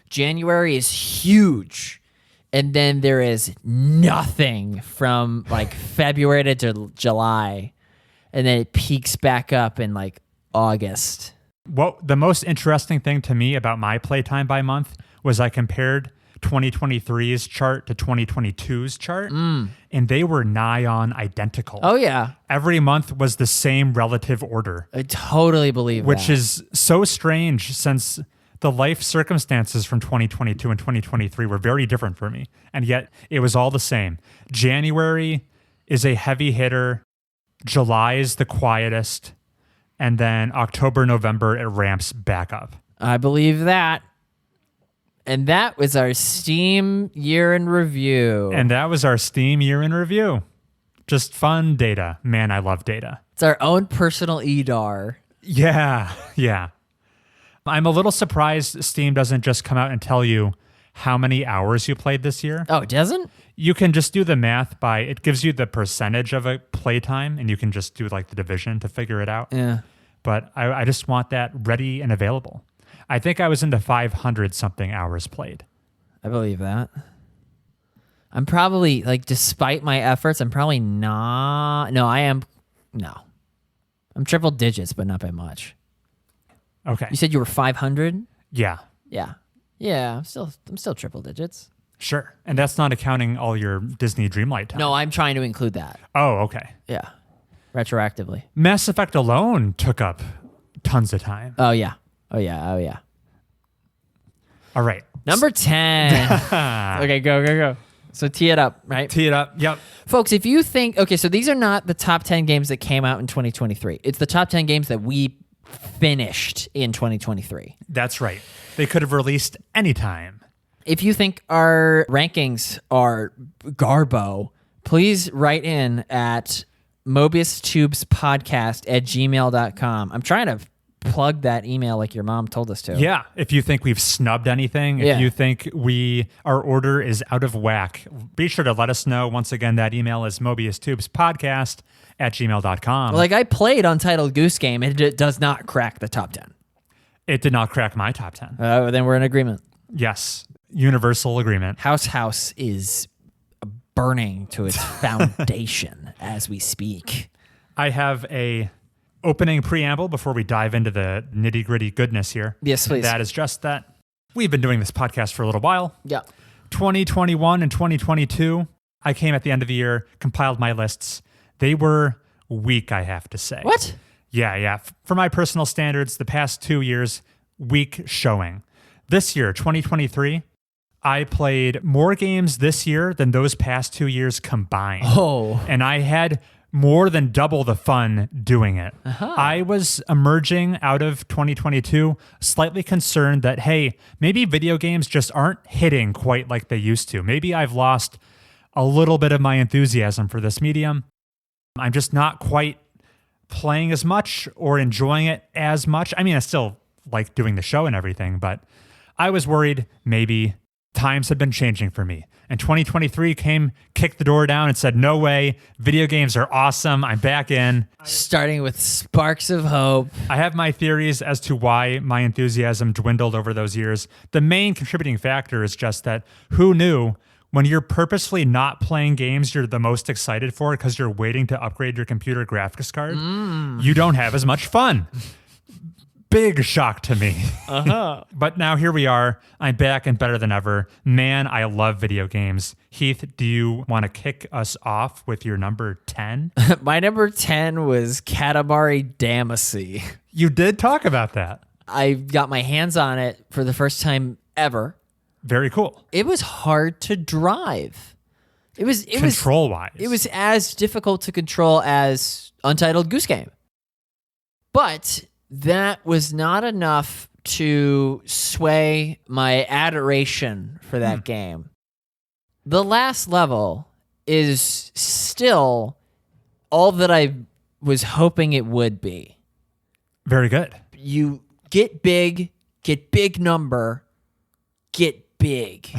January is huge. And then there is nothing from like February to July. And then it peaks back up in like August. What the most interesting thing to me about my playtime by month was I compared 2023's chart to 2022's chart, and they were nigh on identical. Oh, yeah. Every month was the same relative order. I totally believe which that. is so strange since the life circumstances from 2022 and 2023 were very different for me, and yet it was all the same. January is a heavy hitter. July is the quietest. And then October, November, it ramps back up. I believe that. And that was our Steam year in review. And that was our Steam year in review. Just fun data. Man, I love data. It's our own personal EDAR. Yeah. I'm a little surprised Steam doesn't just come out and tell you how many hours you played this year. Oh, it doesn't? You can just do the math by, it gives you the percentage of a playtime, and you can just do like the division to figure it out. Yeah. But I just want that ready and available. I think I was into 500 something hours played. I believe that. I'm probably, like, despite my efforts, I'm probably not. No, I am. No. I'm triple digits, but not by much. Okay. You said you were 500? Yeah. Yeah. Yeah, I'm still triple digits. Sure. And that's not accounting all your Disney Dreamlight time. No, I'm trying to include that. Oh, okay. Yeah. Retroactively. Mass Effect alone took up tons of time. Oh, yeah. Oh, yeah. All right. Number 10. Okay, go. So tee it up, right? Tee it up. Yep. Folks, if you think, okay, so these are not the top 10 games that came out in 2023. It's the top 10 games that we finished in 2023. That's right. They could have released anytime. If you think our rankings are garbo, please write in at mobiustubespodcast@gmail.com. I'm trying to plug that email like your mom told us to. Yeah. If you think we've snubbed anything, if you think our order is out of whack, be sure to let us know. Once again, that email is mobiustubespodcast@gmail.com. Like I played Untitled Goose Game, and it does not crack the top 10. It did not crack my top 10. Then we're in agreement. Yes. Universal agreement. House is burning to its foundation as we speak. I have a opening preamble before we dive into the nitty-gritty goodness here. Yes, please. That is just that we've been doing this podcast for a little while. Yeah. 2021 and 2022, I came at the end of the year, compiled my lists. They were weak, I have to say. What? Yeah. For my personal standards, the past 2 years, weak showing. This year, 2023, I played more games this year than those past 2 years combined. Oh. And I had more than double the fun doing it. Uh-huh. I was emerging out of 2022 slightly concerned that, hey, maybe video games just aren't hitting quite like they used to. Maybe I've lost a little bit of my enthusiasm for this medium. I'm just not quite playing as much or enjoying it as much. I mean, I still like doing the show and everything, but I was worried maybe times had been changing for me. And 2023 kicked the door down and said, no way, video games are awesome. I'm back in. Starting with sparks of hope. I have my theories as to why my enthusiasm dwindled over those years. The main contributing factor is just that who knew when you're purposefully not playing games you're the most excited for because you're waiting to upgrade your computer graphics card, you don't have as much fun. Big shock to me. But now here we are. I'm back and better than ever. Man, I love video games. Heath, do you want to kick us off with your number 10? My number 10 was Katamari Damacy. You did talk about that. I got my hands on it for the first time ever. Very cool. It was hard to drive. It was control-wise. It was as difficult to control as Untitled Goose Game. But that was not enough to sway my adoration for that game. The last level is still all that I was hoping it would be. Very good. You get big number, get big.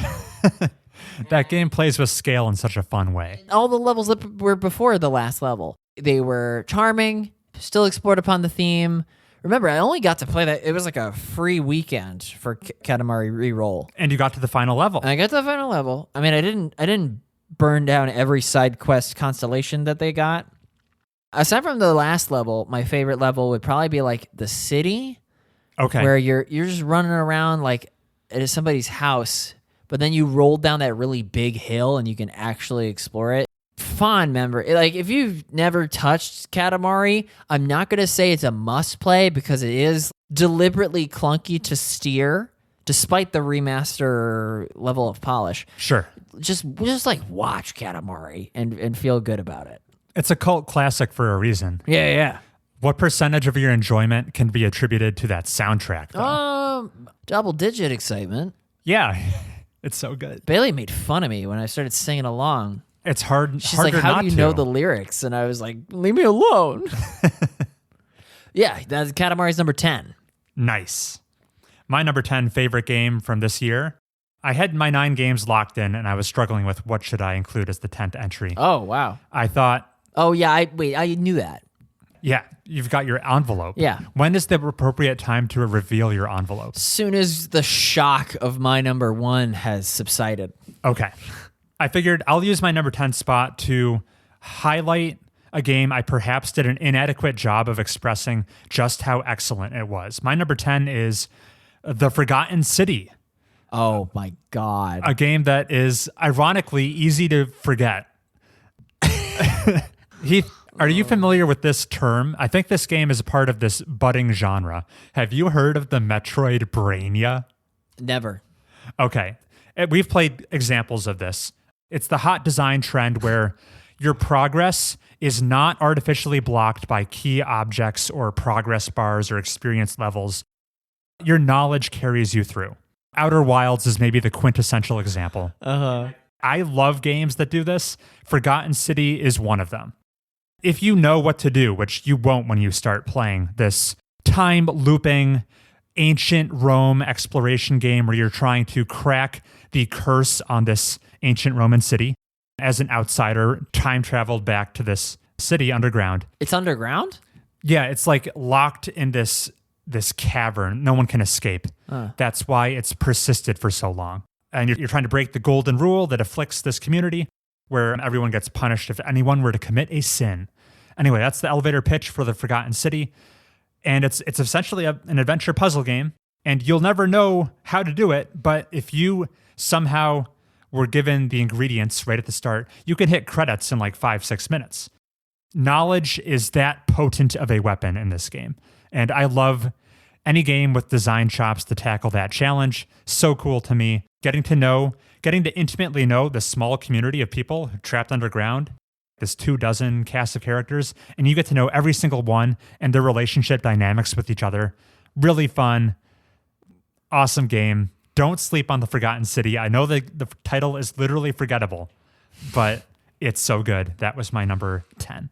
That game plays with scale in such a fun way. All the levels that were before the last level, they were charming, still explored upon the theme. Remember, I only got to play that. It was like a free weekend for Katamari Reroll. And you got to the final level. And I got to the final level. I mean, I didn't burn down every side quest constellation that they got. Aside from the last level, my favorite level would probably be like the city. Okay. Where you're just running around like at somebody's house, but then you roll down that really big hill and you can actually explore it. Fun member. Like, if you've never touched Katamari, I'm not going to say it's a must play because it is deliberately clunky to steer despite the remaster level of polish. Sure. Just like watch Katamari and feel good about it. It's a cult classic for a reason. Yeah. What percentage of your enjoyment can be attributed to that soundtrack, though? Double-digit excitement. Yeah. It's so good. Bailey made fun of me when I started singing along. It's hard. She's like, how do you know the lyrics? And I was like, leave me alone. Yeah, that's Katamari's number 10. Nice. My number 10 favorite game from this year. I had my 9 games locked in, and I was struggling with what should I include as the 10th entry. Oh, wow. I thought... Oh, yeah, I knew that. Yeah, you've got your envelope. Yeah. When is the appropriate time to reveal your envelope? Soon as the shock of my number 1 has subsided. Okay. I figured I'll use my number 10 spot to highlight a game I perhaps did an inadequate job of expressing just how excellent it was. My number 10 is The Forgotten City. Oh my God. A game that is ironically easy to forget. Heath, are you familiar with this term? I think this game is a part of this budding genre. Have you heard of the Metroidvania? Never. Okay. We've played examples of this. It's the hot design trend where your progress is not artificially blocked by key objects or progress bars or experience levels. Your knowledge carries you through. Outer Wilds is maybe the quintessential example. I love games that do this. Forgotten City is one of them. If you know what to do, which you won't when you start playing this time looping ancient Rome exploration game where you're trying to crack the curse on this ancient Roman city. As an outsider, time traveled back to this city underground. It's underground? Yeah, it's like locked in this cavern. No one can escape. That's why it's persisted for so long. And you're trying to break the golden rule that afflicts this community where everyone gets punished if anyone were to commit a sin. Anyway, that's the elevator pitch for the Forgotten City. And it's essentially an adventure puzzle game. And you'll never know how to do it. But if you somehow were given the ingredients right at the start, you can hit credits in like 5-6 minutes. Knowledge is that potent of a weapon in this game. And I love any game with design chops to tackle that challenge. So cool to me. Getting to intimately know the small community of people trapped underground, this 24 cast of characters, and you get to know every single one and their relationship dynamics with each other. Really fun. Awesome game. Don't sleep on The Forgotten City. I know the title is literally forgettable, but it's so good. That was my number 10.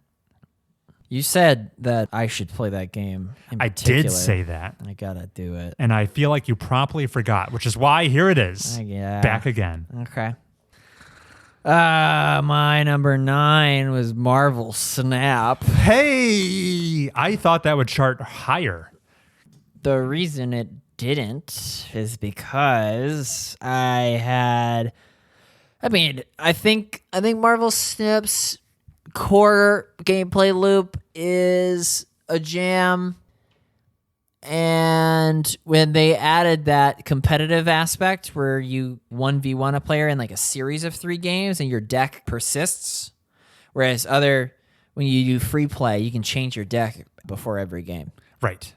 You said that I should play that game. I did say that. I gotta do it. And I feel like you promptly forgot, which is why here it is. Yeah. Back again. Okay. My number 9 was Marvel Snap. Hey, I thought that would chart higher. The reason it didn't is because I think Marvel Snap's core gameplay loop is a jam. And when they added that competitive aspect where you 1v1 a player in like a series of 3 games and your deck persists, whereas when you do free play, you can change your deck before every game. Right.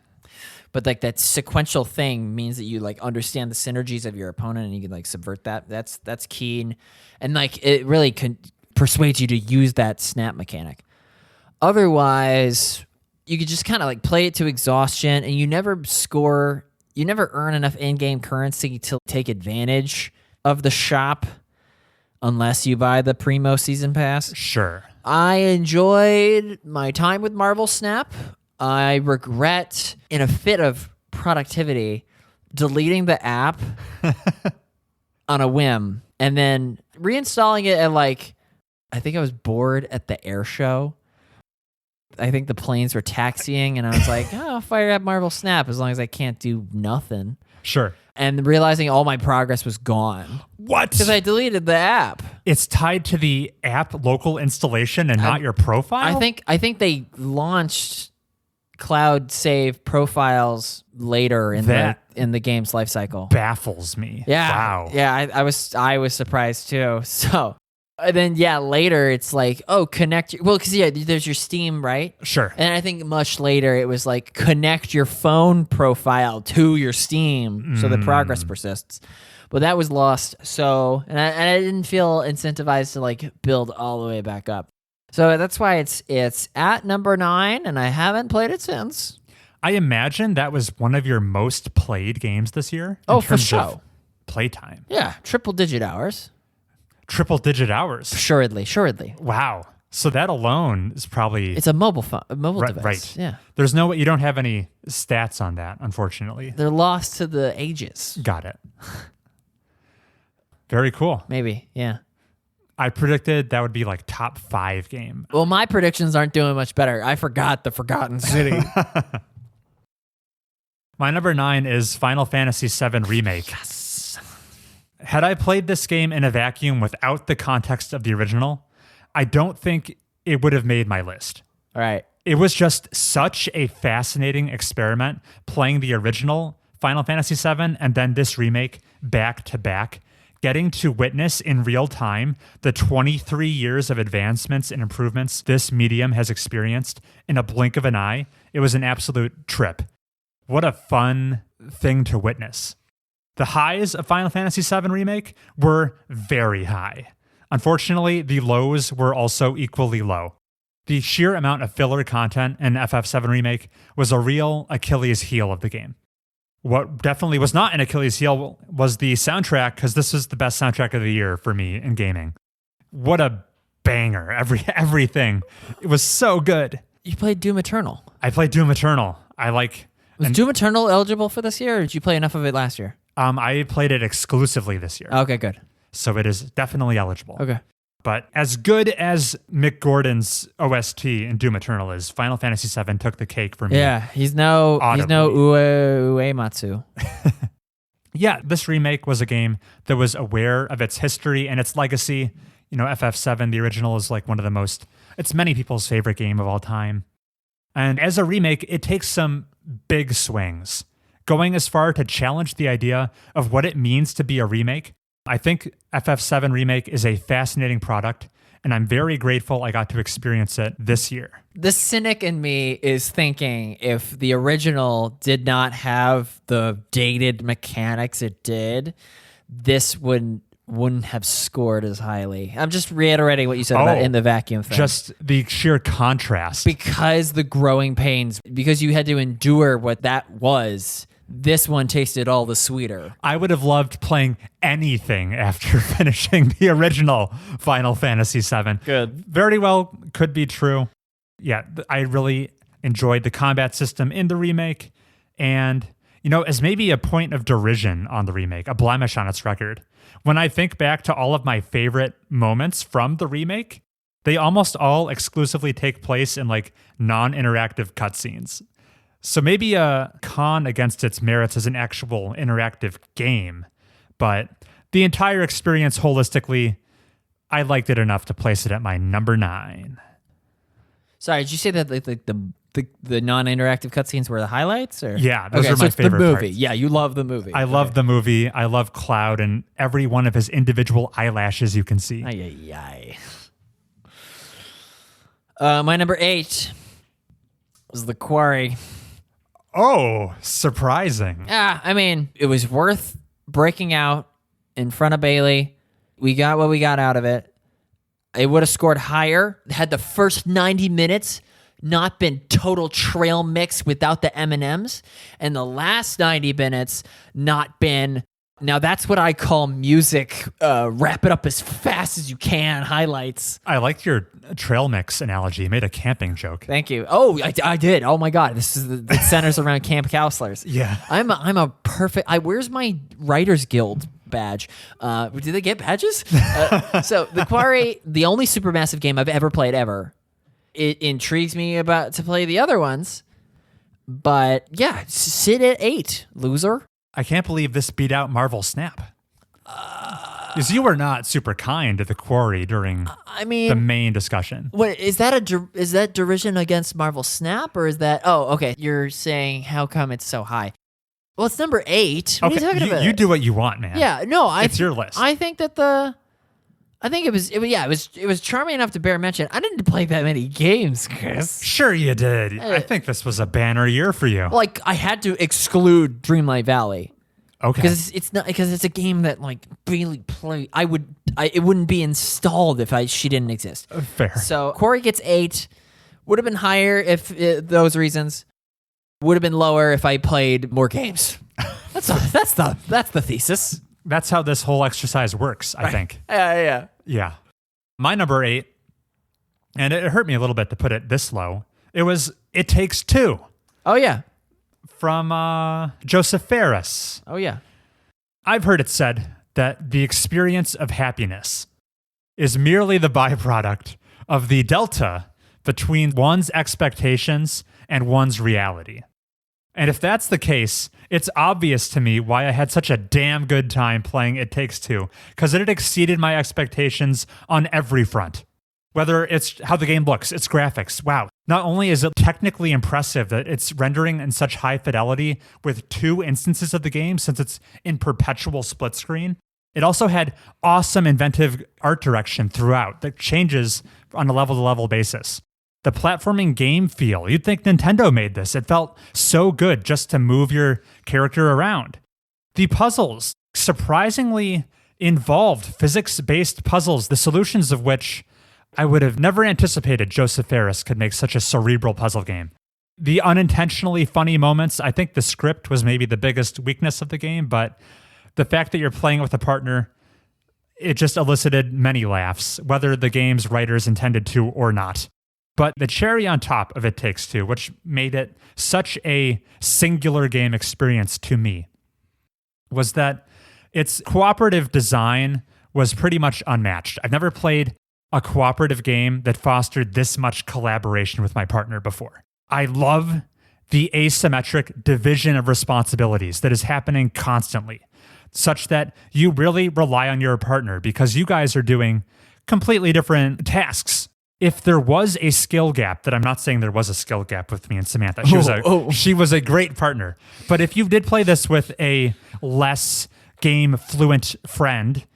But like that sequential thing means that you like understand the synergies of your opponent and you can like subvert that. That's key. And like it really persuades you to use that snap mechanic. Otherwise, you could just kind of like play it to exhaustion and you never earn enough in-game currency to take advantage of the shop unless you buy the Primo season pass. Sure. I enjoyed my time with Marvel Snap. I regret, in a fit of productivity, deleting the app on a whim and then reinstalling it at I think I was bored at the air show. I think the planes were taxiing and I was like, I'll fire up Marvel Snap as long as I can't do nothing. Sure. And realizing all my progress was gone. What? Because I deleted the app. It's tied to the app local installation and not your profile? I think they launched cloud save profiles later in the game's life cycle. Baffles me. Yeah. Wow. Yeah, I was surprised too. So and then later it's like, connect because there's your Steam, right? Sure. And I think much later it was like connect your phone profile to your Steam so the progress persists. But that was lost. So and I didn't feel incentivized to like build all the way back up. So that's why it's at number 9, and I haven't played it since. I imagine that was one of your most played games this year. Oh, for sure. Playtime. Yeah, triple-digit hours. Triple-digit hours. Assuredly. Wow. So that alone is probably... It's a mobile device. Right. Yeah. You don't have any stats on that, unfortunately. They're lost to the ages. Got it. Very cool. Maybe, yeah. I predicted that would be like top 5 game. Well, my predictions aren't doing much better. I forgot the Forgotten City. My number 9 is Final Fantasy VII Remake. Yes. Had I played this game in a vacuum without the context of the original, I don't think it would have made my list. All right. It was just such a fascinating experiment playing the original Final Fantasy VII and then this remake back to back. Getting to witness in real time the 23 years of advancements and improvements this medium has experienced in a blink of an eye, it was an absolute trip. What a fun thing to witness. The highs of Final Fantasy VII Remake were very high. Unfortunately, the lows were also equally low. The sheer amount of filler content in FF7 Remake was a real Achilles heel of the game. What definitely was not an Achilles heel was the soundtrack, because this was the best soundtrack of the year for me in gaming. What a banger. Everything. It was so good. You played Doom Eternal. I played Doom Eternal. Was Doom Eternal eligible for this year, or did you play enough of it last year? I played it exclusively this year. Okay, good. So it is definitely eligible. Okay. But as good as Mick Gordon's OST in Doom Eternal is, Final Fantasy VII took the cake for me. Yeah, he's no Uematsu. Yeah, this remake was a game that was aware of its history and its legacy. You know, FF7, the original, is like one of the most, it's many people's favorite game of all time. And as a remake, it takes some big swings, going as far to challenge the idea of what it means to be a remake. I think FF7 Remake is a fascinating product, and I'm very grateful I got to experience it this year. The cynic in me is thinking if the original did not have the dated mechanics it did, this wouldn't have scored as highly. I'm just reiterating what you said about in the vacuum thing. Just the sheer contrast. Because the growing pains, because you had to endure what that was, this one tasted all the sweeter. I would have loved playing anything after finishing the original Final Fantasy VII. Good. Very well could be true. I really enjoyed the combat system in the remake. And, as maybe a point of derision on the remake, a blemish on its record, when I think back to all of my favorite moments from the remake, they almost all exclusively take place in like non-interactive cutscenes. So maybe a con against its merits as an actual interactive game, but the entire experience holistically, I liked it enough to place it at my number 9. Sorry, did you say that the non-interactive cutscenes were the highlights? Or? Yeah, those are my favorite the movie. parts. Yeah, you love the movie. I love the movie. I love Cloud and every one of his individual eyelashes you can see. Ay. My number 8 was The Quarry. Oh, surprising. Yeah, I mean, it was worth breaking out in front of Bailey. We got what we got out of it. It would have scored higher had the first 90 minutes not been total trail mix without the M&Ms, and the last 90 minutes not been, now that's what I call music, wrap it up as fast as you can, highlights. I liked your trail mix analogy. You made a camping joke. Thank you. Oh, I did. Oh my God. This is it centers around camp counselors. Yeah. I'm a perfect, where's my Writers Guild badge? Do they get badges? So The Quarry, the only Supermassive game I've ever played ever. It intrigues me to play the other ones, but yeah, sit at 8, loser. I can't believe this beat out Marvel Snap. Because you were not super kind to The Quarry during the main discussion. What is that? Is that derision against Marvel Snap, or is that? Oh, okay. You're saying how come it's so high? Well, it's number 8. What are you talking about? You do what you want, man. Yeah, no, it's your list. I think that it was charming enough to bear mention. I didn't play that many games, Chris. Sure you did. I think this was a banner year for you. Like, I had to exclude Dreamlight Valley. Okay. Because it's a game that like Bailey play. It wouldn't be installed if she didn't exist. Fair. So Quarry gets 8. Would have been higher if those reasons. Would have been lower if I played more games. That's the thesis. That's how this whole exercise works, I think. Yeah. Yeah. My number 8, and it hurt me a little bit to put it this low, It Takes Two. Oh, yeah. From Joseph Ferris. Oh, yeah. I've heard it said that the experience of happiness is merely the byproduct of the delta between one's expectations and one's reality. And if that's the case, it's obvious to me why I had such a damn good time playing It Takes Two, because it had exceeded my expectations on every front. Whether it's how the game looks, its graphics, wow. Not only is it technically impressive that it's rendering in such high fidelity with 2 instances of the game since it's in perpetual split screen, it also had awesome inventive art direction throughout that changes on a level-to-level basis. The platforming game feel, you'd think Nintendo made this. It felt so good just to move your character around. The puzzles, surprisingly involved physics-based puzzles, the solutions of which I would have never anticipated Joseph Ferris could make such a cerebral puzzle game. The unintentionally funny moments, I think the script was maybe the biggest weakness of the game, but the fact that you're playing with a partner, it just elicited many laughs, whether the game's writers intended to or not. But the cherry on top of It Takes Two, which made it such a singular game experience to me, was that its cooperative design was pretty much unmatched. I've never played a cooperative game that fostered this much collaboration with my partner before. I love the asymmetric division of responsibilities that is happening constantly, such that you really rely on your partner because you guys are doing completely different tasks. If there was a skill gap, that I'm not saying there was a skill gap with me and Samantha. She was a great partner. But if you did play this with a less game fluent friend,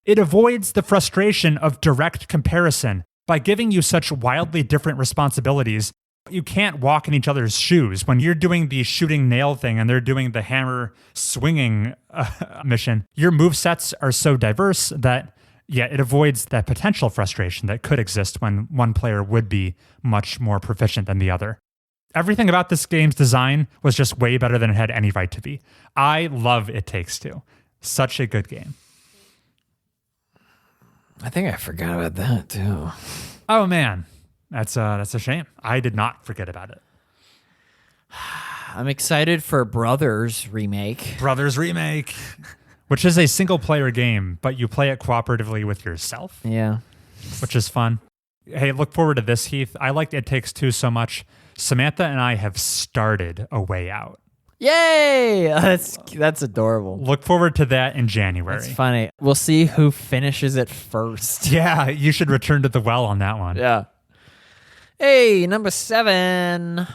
it avoids the frustration of direct comparison by giving you such wildly different responsibilities. You can't walk in each other's shoes. When you're doing the shooting nail thing and they're doing the hammer swinging mission, your movesets are so diverse that it avoids that potential frustration that could exist when one player would be much more proficient than the other. Everything about this game's design was just way better than it had any right to be. I love It Takes Two. Such a good game. I think I forgot about that too. Oh man. That's a shame. I did not forget about it. I'm excited for Brothers Remake. Brothers Remake, which is a single-player game, but you play it cooperatively with yourself. Yeah. Which is fun. Hey, look forward to this, Heath. I liked It Takes Two so much. Samantha and I have started A Way Out. Yay! That's adorable. Look forward to that in January. It's funny. We'll see who finishes it first. Yeah, you should return to the well on that one. Yeah. Hey, number 7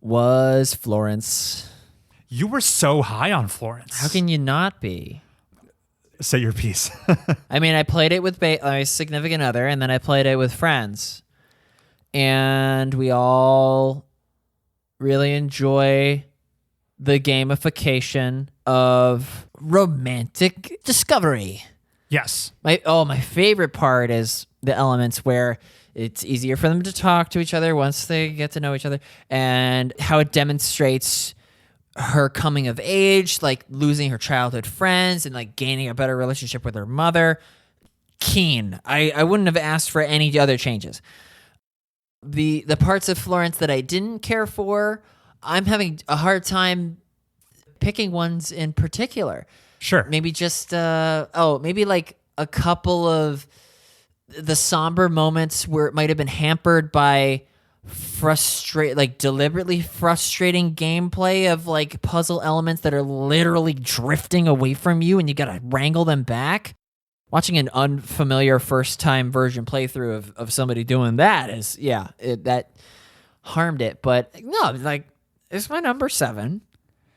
was Florence. You were so high on Florence. How can you not be? Say your piece. I mean, I played it with my significant other, and then I played it with friends. And we all really enjoy the gamification of romantic discovery. Yes. My favorite part is the elements where it's easier for them to talk to each other once they get to know each other, and how it demonstrates her coming of age, like losing her childhood friends and like gaining a better relationship with her mother. Keen. I wouldn't have asked for any other changes. The parts of Florence that I didn't care for, I'm having a hard time picking ones in particular. Sure. Maybe just maybe like a couple of the somber moments where it might have been hampered by deliberately frustrating gameplay of like puzzle elements that are literally drifting away from you and you gotta wrangle them back. Watching an unfamiliar first-time version playthrough of somebody doing that that harmed it. But no, like, it's my number 7.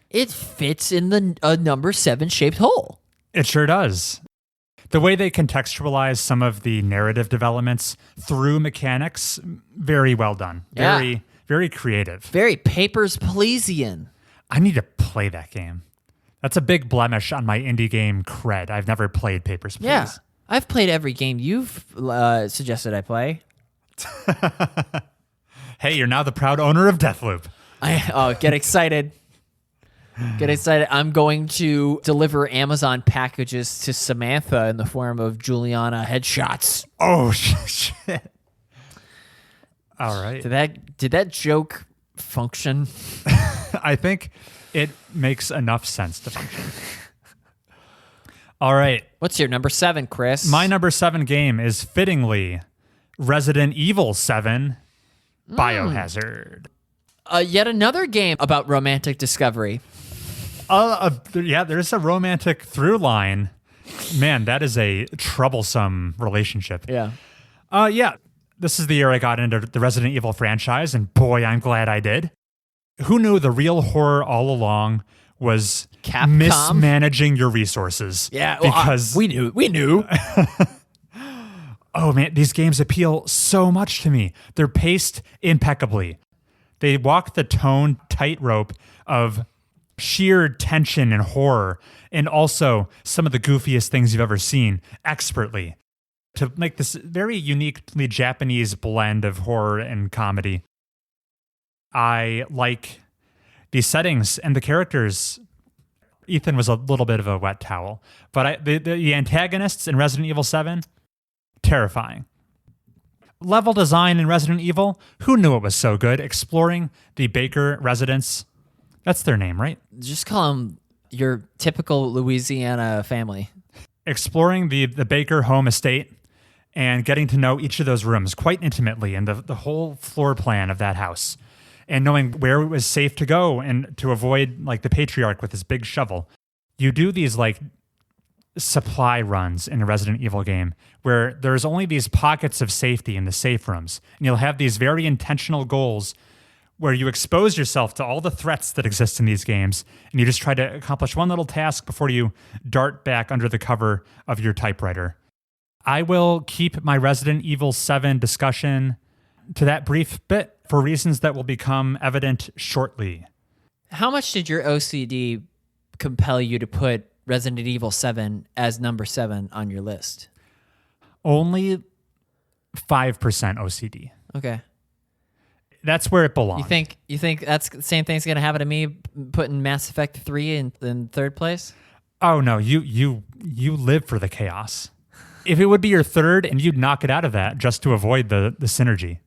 It fits in the number 7 shaped hole. It sure does. The way they contextualize some of the narrative developments through mechanics, very well done. Very, very creative. Very Papers, Pleasian. I need to play that game. That's a big blemish on my indie game cred. I've never played Papers, Please. Yeah, I've played every game you've suggested I play. Hey, you're now the proud owner of Deathloop. Get excited. Get excited. I'm going to deliver Amazon packages to Samantha in the form of Juliana headshots. Oh, shit. All right. Did that joke function? I think it makes enough sense to function. All right. What's your number 7, Chris? My number 7 game is fittingly Resident Evil 7 Biohazard. Yet another game about romantic discovery. There's a romantic through line. Man, that is a troublesome relationship. Yeah. This is the year I got into the Resident Evil franchise, and boy, I'm glad I did. Who knew the real horror all along was Capcom? Mismanaging your resources? Yeah, because we knew. Oh man, these games appeal so much to me. They're paced impeccably. They walk the tone tightrope of sheer tension and horror, and also some of the goofiest things you've ever seen expertly to make this very uniquely Japanese blend of horror and comedy. I like the settings and the characters. Ethan was a little bit of a wet towel, but the antagonists in Resident Evil 7, terrifying. Level design in Resident Evil, who knew it was so good? Exploring the Baker residence. That's their name, right? Just call them your typical Louisiana family. Exploring the Baker home estate and getting to know each of those rooms quite intimately and the whole floor plan of that house. And knowing where it was safe to go and to avoid like the patriarch with his big shovel. You do these like supply runs in a Resident Evil game where there's only these pockets of safety in the safe rooms. And you'll have these very intentional goals where you expose yourself to all the threats that exist in these games, and you just try to accomplish one little task before you dart back under the cover of your typewriter. I will keep my Resident Evil 7 discussion to that brief bit for reasons that will become evident shortly. How much did your OCD compel you to put Resident Evil 7 as number 7 on your list? Only 5% OCD. Okay. That's where it belongs. You think that's the same thing's gonna happen to me putting Mass Effect 3 in third place? Oh no, you live for the chaos. If it would be your third and you'd knock it out of that just to avoid the synergy.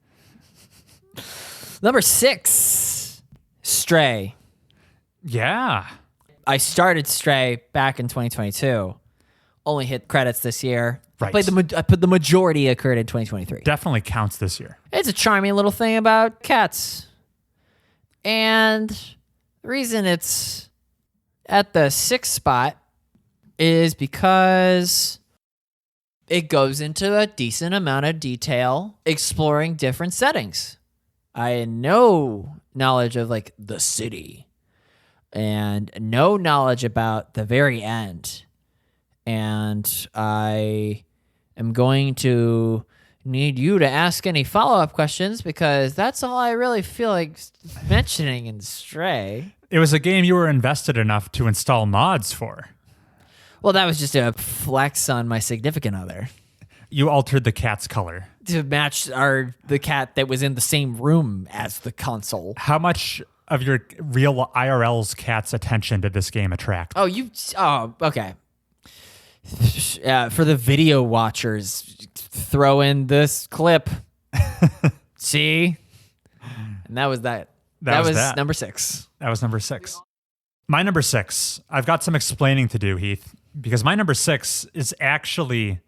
Number 6, Stray. Yeah. I started Stray back in 2022. Only hit credits this year. Right. I put the majority occurred in 2023. Definitely counts this year. It's a charming little thing about cats. And the reason it's at the 6th spot is because it goes into a decent amount of detail exploring different settings. I had no knowledge of like the city and no knowledge about the very end. And I am going to need you to ask any follow-up questions because that's all I really feel like mentioning in Stray. It was a game you were invested enough to install mods for. Well, that was just a flex on my significant other. You altered the cat's color. To match the cat that was in the same room as the console. How much of your real IRL's cat's attention did this game attract? Oh, okay. For the video watchers, throw in this clip. See? And that was that. That was number 6. That was number 6. My number 6, I've got some explaining to do, Heath, because my number 6 is actually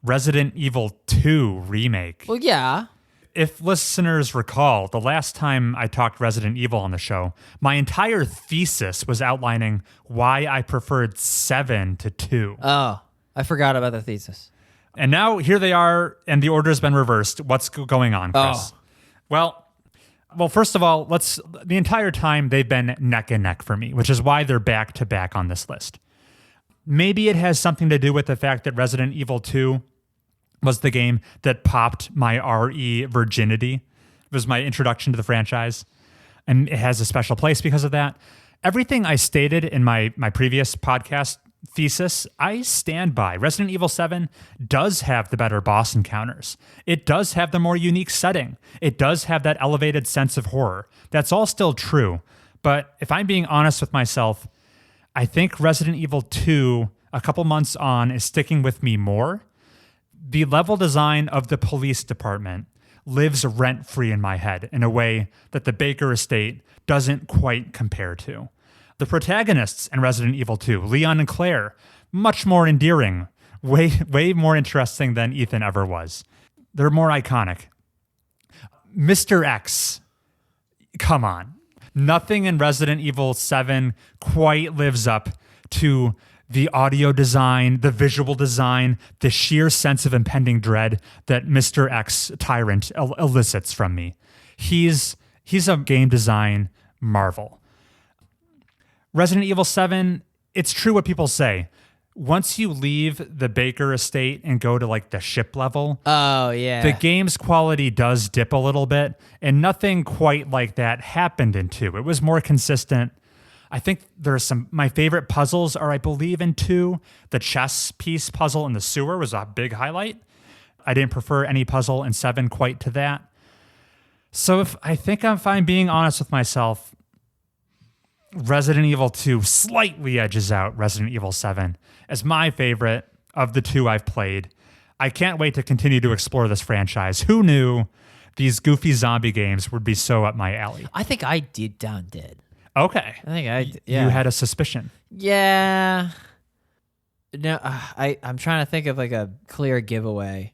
Resident Evil 2 Remake. Well, yeah. If listeners recall, the last time I talked Resident Evil on the show, my entire thesis was outlining why I preferred 7 to 2. Oh, I forgot about the thesis. And now here they are, and the order's been reversed. What's going on, Chris? Oh. Well, first of all, the entire time they've been neck and neck for me, which is why they're back to back on this list. Maybe it has something to do with the fact that Resident Evil 2 was the game that popped my RE virginity. It was my introduction to the franchise, and it has a special place because of that. Everything I stated in my previous podcast thesis, I stand by. Resident Evil 7 does have the better boss encounters. It does have the more unique setting. It does have that elevated sense of horror. That's all still true. But if I'm being honest with myself, I think Resident Evil 2, a couple months on, is sticking with me more. The level design of the police department lives rent-free in my head in a way that the Baker estate doesn't quite compare to. The protagonists in Resident Evil 2, Leon and Claire, much more endearing, way more interesting than Ethan ever was. They're more iconic. Mr. X, come on. Nothing in Resident Evil 7 quite lives up to the audio design, the visual design, the sheer sense of impending dread that Mr. X Tyrant elicits from me. He's a game design marvel. Resident Evil 7, it's true what people say. Once you leave the Baker estate and go to like the ship level, oh yeah, the game's quality does dip a little bit, and nothing quite like that happened in 2. It was more consistent. I think my favorite puzzles are, I believe, in 2. The chess piece puzzle in the sewer was a big highlight. I didn't prefer any puzzle in 7 quite to that. So if I'm being honest with myself, Resident Evil 2 slightly edges out Resident Evil 7 as my favorite of the 2 I've played. I can't wait to continue to explore this franchise. Who knew these goofy zombie games would be so up my alley? I think I did. Okay. I think yeah. You had a suspicion. Yeah. No, I'm trying to think of like a clear giveaway.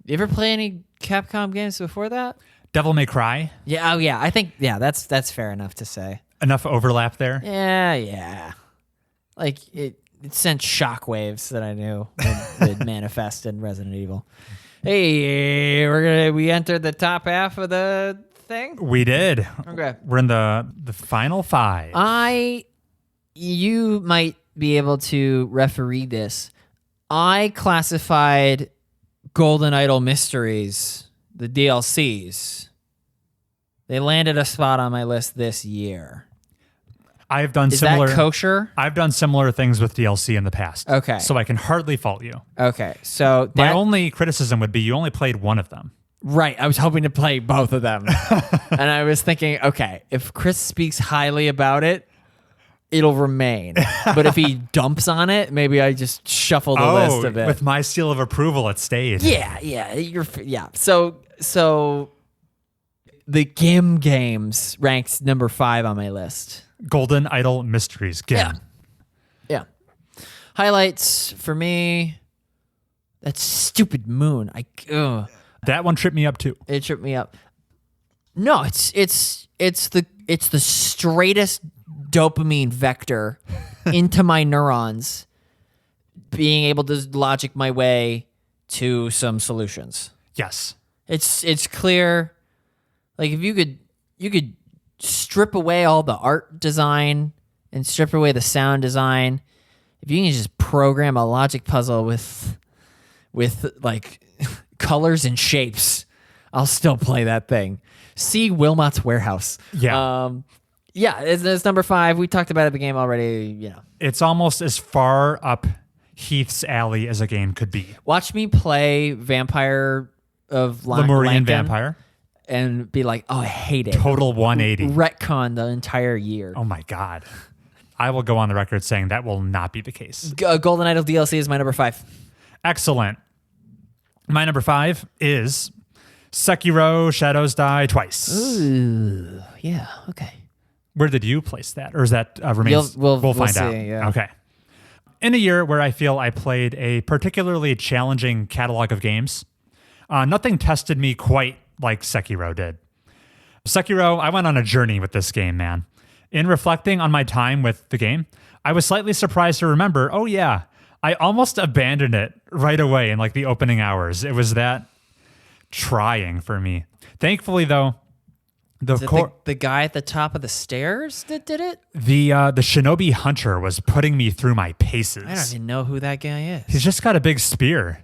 You ever play any Capcom games before that? Devil May Cry? Yeah, oh yeah. I think that's fair enough to say. Enough overlap there? Yeah. Like it sent shockwaves that I knew would manifest in Resident Evil. Hey, we entered the top half of the thing? We did. Okay. We're in the final 5. You might be able to referee this. I classified Golden Idol Mysteries, the DLCs. They landed a spot on my list this year. I've done Is similar. that kosher? I've done similar things with DLC in the past. Okay. So I can hardly fault you. Okay. So My only criticism would be you only played one of them. Right. I was hoping to play both of them. And I was thinking, okay, if Chris speaks highly about it, it'll remain. But if he dumps on it, maybe I just shuffle the list a bit. With my seal of approval, it stayed. Yeah. So the Gim games ranks number 5 on my list. Golden Idol Mysteries. Gim. Yeah. Highlights for me. That stupid moon. That one tripped me up too. It tripped me up. No, it's the straightest dopamine vector into my neurons, being able to logic my way to some solutions. Yes. It's clear. Like if you could strip away all the art design and strip away the sound design, if you can just program a logic puzzle with like colors and shapes, I'll still play that thing. See Wilmot's Warehouse. Yeah. It's number 5. We talked about it in the game already, It's almost as far up Heath's alley as a game could be. Watch me play Vampire of Lemurian Lankan Vampire. and be like, oh, I hate it. Total 180. Retcon the entire year. Oh my God. I will go on the record saying that will not be the case. Golden Idol DLC is my number 5. Excellent. My number 5 is Sekiro Shadows Die Twice. Ooh, yeah, okay. Where did you place that? Or is that remains? We'll find see, out. Yeah. Okay. In a year where I feel I played a particularly challenging catalog of games, nothing tested me quite like Sekiro did. Sekiro, I went on a journey with this game, man. In reflecting on my time with the game, I was slightly surprised to remember, oh yeah, I almost abandoned it right away in like the opening hours. It was that trying for me. Thankfully, though, the guy at the top of the stairs that did it? The Shinobi Hunter was putting me through my paces. I don't even know who that guy is. He's just got a big spear.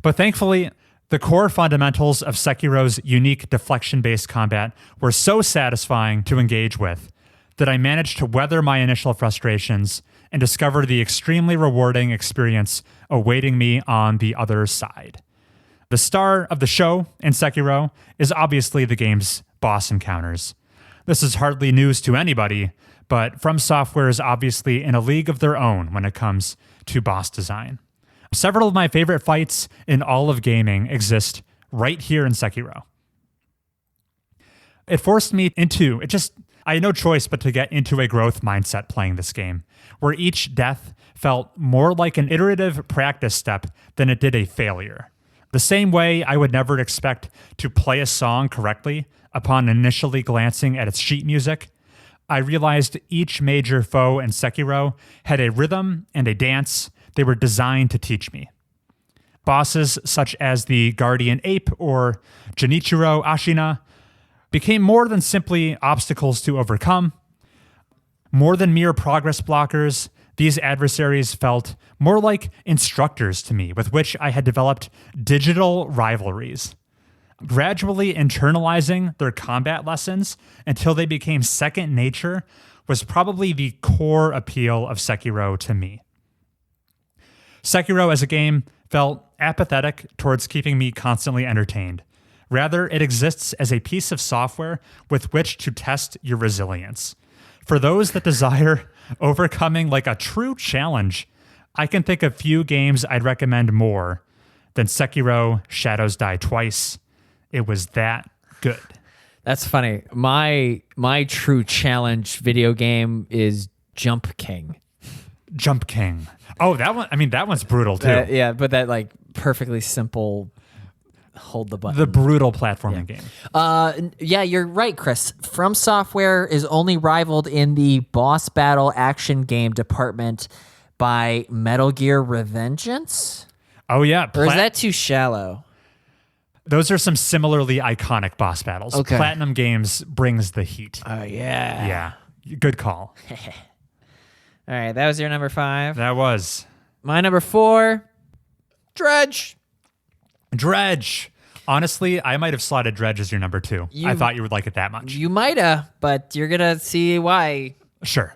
But thankfully, the core fundamentals of Sekiro's unique deflection-based combat were so satisfying to engage with that I managed to weather my initial frustrations and discover the extremely rewarding experience awaiting me on the other side. The star of the show in Sekiro is obviously the game's boss encounters. This is hardly news to anybody, but From Software is obviously in a league of their own when it comes to boss design. Several of my favorite fights in all of gaming exist right here in Sekiro. It forced me into, I had no choice but to get into a growth mindset playing this game, where each death felt more like an iterative practice step than it did a failure. The same way I would never expect to play a song correctly upon initially glancing at its sheet music, I realized each major foe in Sekiro had a rhythm and a dance they were designed to teach me. Bosses such as the Guardian Ape or Junichiro Ashina became more than simply obstacles to overcome. More than mere progress blockers, these adversaries felt more like instructors to me with which I had developed digital rivalries. Gradually internalizing their combat lessons until they became second nature was probably the core appeal of Sekiro to me. Sekiro as a game felt apathetic towards keeping me constantly entertained. Rather, it exists as a piece of software with which to test your resilience. For those that desire overcoming like a true challenge, I can think of few games I'd recommend more than Sekiro Shadows Die Twice. It was that good. That's funny. My true challenge video game is Jump King. Jump King. Oh, that one. I mean, that one's brutal too. Yeah, but that like perfectly simple hold the button. The brutal platforming game. Yeah, you're right, Chris. From Software is only rivaled in the boss battle action game department by Metal Gear Revengeance. Oh yeah. Or is that too shallow? Those are some similarly iconic boss battles. Okay. Platinum Games brings the heat. Oh yeah. Yeah. Good call. All right, that was your number 5. That was. My number 4, Dredge. Dredge. Honestly, I might have slotted Dredge as your number 2. I thought you would like it that much. You might have, but you're going to see why. Sure.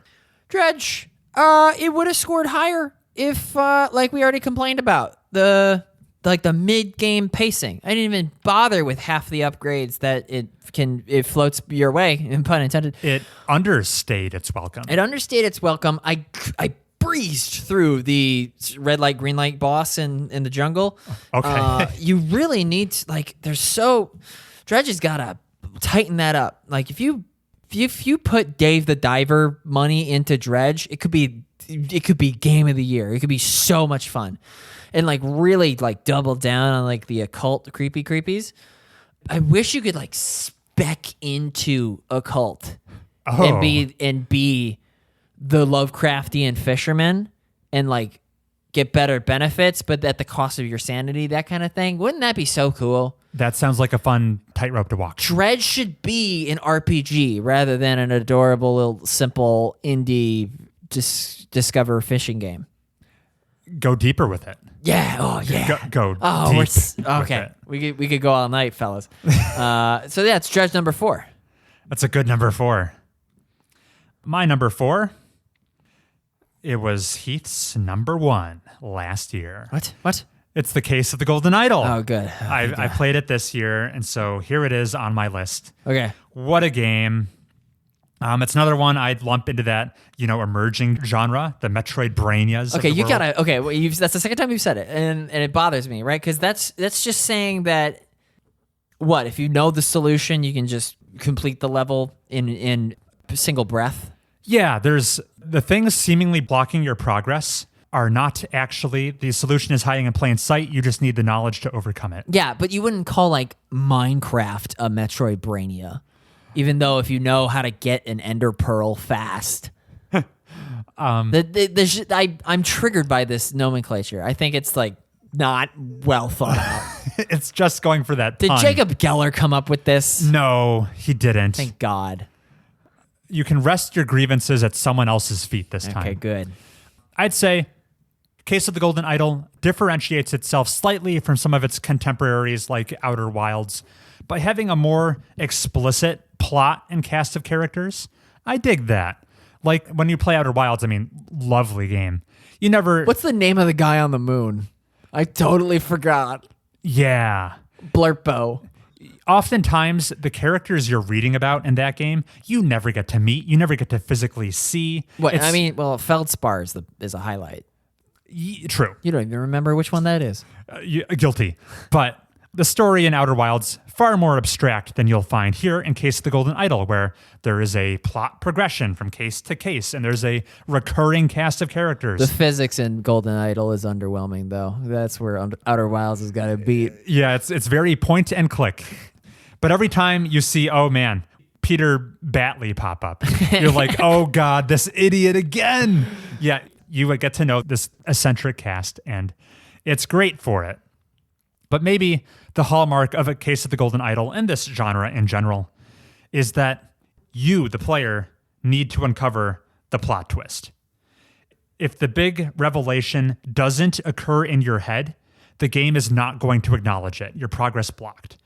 Dredge, it would have scored higher if, like we already complained about, the like the mid-game pacing. I didn't even bother with half the upgrades that it floats your way, pun intended. It understayed its welcome. It understayed its welcome. I breezed through the red light, green light boss in the jungle. Okay. You really need to, like, Dredge has got to tighten that up. Like, if you put Dave the Diver money into Dredge, it could be game of the year. It could be so much fun. And like really like double down on like the occult creepies. I wish you could like spec into occult and be the Lovecraftian fisherman and like get better benefits, but at the cost of your sanity, that kind of thing. Wouldn't that be so cool? That sounds like a fun tightrope to walk. Dredge should be an RPG rather than an adorable little simple indie discover fishing game. Go deeper with it. Yeah. Oh, yeah. Go deep. Okay. We could go all night, fellas. So yeah, it's Dredge number 4. That's a good number 4. My number 4. It was Heath's number 1 last year. What? It's the Case of the Golden Idol. Oh, good. I played it this year, and so here it is on my list. Okay. What a game. It's another one I'd lump into that, emerging genre, the Metroidvanias. Okay, that's the second time you've said it, and it bothers me, right? Because that's just saying that, what, if you know the solution, you can just complete the level in single breath? Yeah, there's the things seemingly blocking your progress are not actually, the solution is hiding in plain sight. You just need the knowledge to overcome it. Yeah, but you wouldn't call like Minecraft a Metroidvania. Even though if you know how to get an ender pearl fast. I'm triggered by this nomenclature. I think it's like not well thought out. It's just going for that Did pun. Jacob Geller come up with this? No, he didn't. Thank God. You can rest your grievances at someone else's feet this time. Okay, good. I'd say Case of the Golden Idol differentiates itself slightly from some of its contemporaries like Outer Wilds by having a more explicit plot and cast of characters. I dig that. Like when you play Outer Wilds, lovely game. You never... What's the name of the guy on the moon? I totally forgot. Yeah. Blurpo. Oftentimes, the characters you're reading about in that game, you never get to meet. You never get to physically see. Feldspar is a highlight. True. You don't even remember which one that is. Guilty. But the story in Outer Wilds, far more abstract than you'll find here in Case of the Golden Idol, where there is a plot progression from case to case, and there's a recurring cast of characters. The physics in Golden Idol is underwhelming, though. That's where Outer Wilds has got to beat. Yeah, it's very point and click. But every time you see, oh man, Peter Batley pop up, you're like, oh God, this idiot again. Yeah, you would get to know this eccentric cast, and it's great for it. But maybe the hallmark of a Case of the Golden Idol and this genre in general is that you, the player, need to uncover the plot twist. If the big revelation doesn't occur in your head, the game is not going to acknowledge it. Your progress blocked.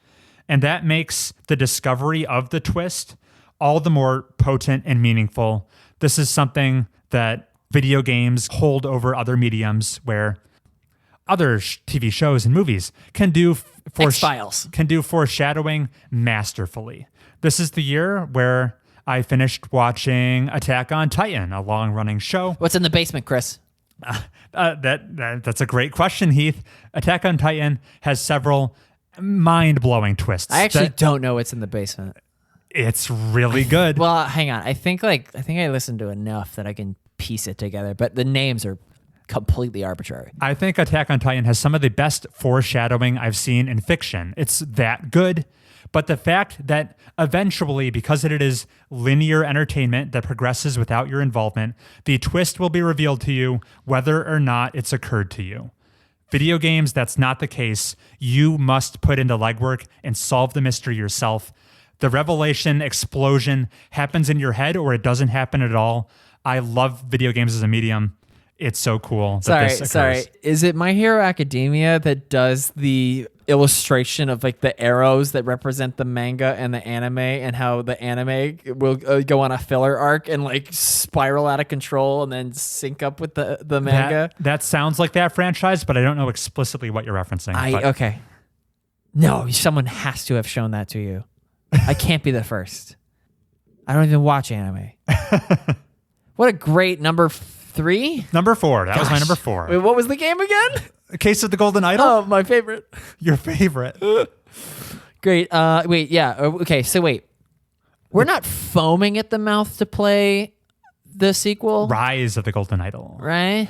And that makes the discovery of the twist all the more potent and meaningful. This is something that video games hold over other mediums, where other TV shows and movies can do X-Files. Can do foreshadowing masterfully. This is the year where I finished watching Attack on Titan, a long-running show. What's in the basement, Chris? That's a great question, Heath. Attack on Titan has several mind-blowing twists. I actually don't know what's in the basement. It's really good. Well, hang on. I think I listened to enough that I can piece it together, but the names are completely arbitrary. I think Attack on Titan has some of the best foreshadowing I've seen in fiction. It's that good. But the fact that eventually, because it is linear entertainment that progresses without your involvement, the twist will be revealed to you whether or not it's occurred to you. Video games, that's not the case. You must put into legwork and solve the mystery yourself. The revelation explosion happens in your head or it doesn't happen at all. I love video games as a medium. it's so cool that this occurs. Sorry. Is it My Hero Academia that does the illustration of like the arrows that represent the manga and the anime, and how the anime will go on a filler arc and like spiral out of control and then sync up with the manga? That sounds like that franchise, but I don't know explicitly what you're referencing. Okay. No, someone has to have shown that to you. I can't be the first. I don't even watch anime. What a great number 3? Number 4. That was my number 4. Wait, what was the game again? Case of the Golden Idol? Oh, my favorite. Your favorite. Great. Wait, yeah. Okay, so wait. We're not foaming at the mouth to play the sequel? Rise of the Golden Idol. Right?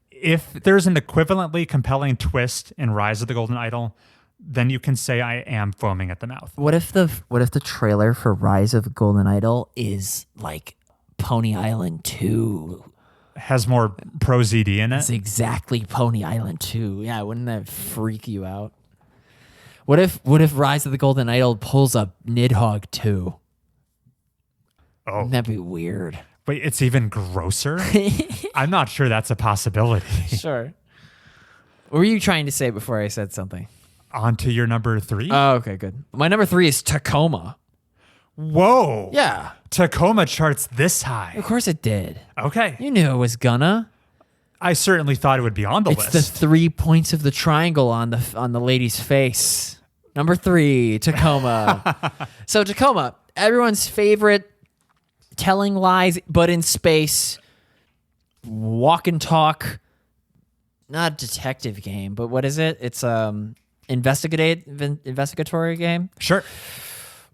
If there's an equivalently compelling twist in Rise of the Golden Idol, then you can say I am foaming at the mouth. What if the trailer for Rise of the Golden Idol is like Pony Island 2? Has more pro ZD in it. It's exactly Pony Island 2. Yeah, wouldn't that freak you out? What if Rise of the Golden Idol pulls a Nidhogg 2? Oh. Wouldn't that be weird? Wait, it's even grosser? I'm not sure that's a possibility. Sure. What were you trying to say before I said something? On to your number 3? Oh, okay, good. My number 3 is Tacoma. Whoa. Yeah. Tacoma charts this high. Of course it did. Okay. You knew it was gonna. I certainly thought it would be on the list. It's the 3 points of the triangle on the lady's face. Number 3, Tacoma. So Tacoma, everyone's favorite telling lies, but in space, walk and talk, not a detective game, but what is it? It's investigatory game. Sure.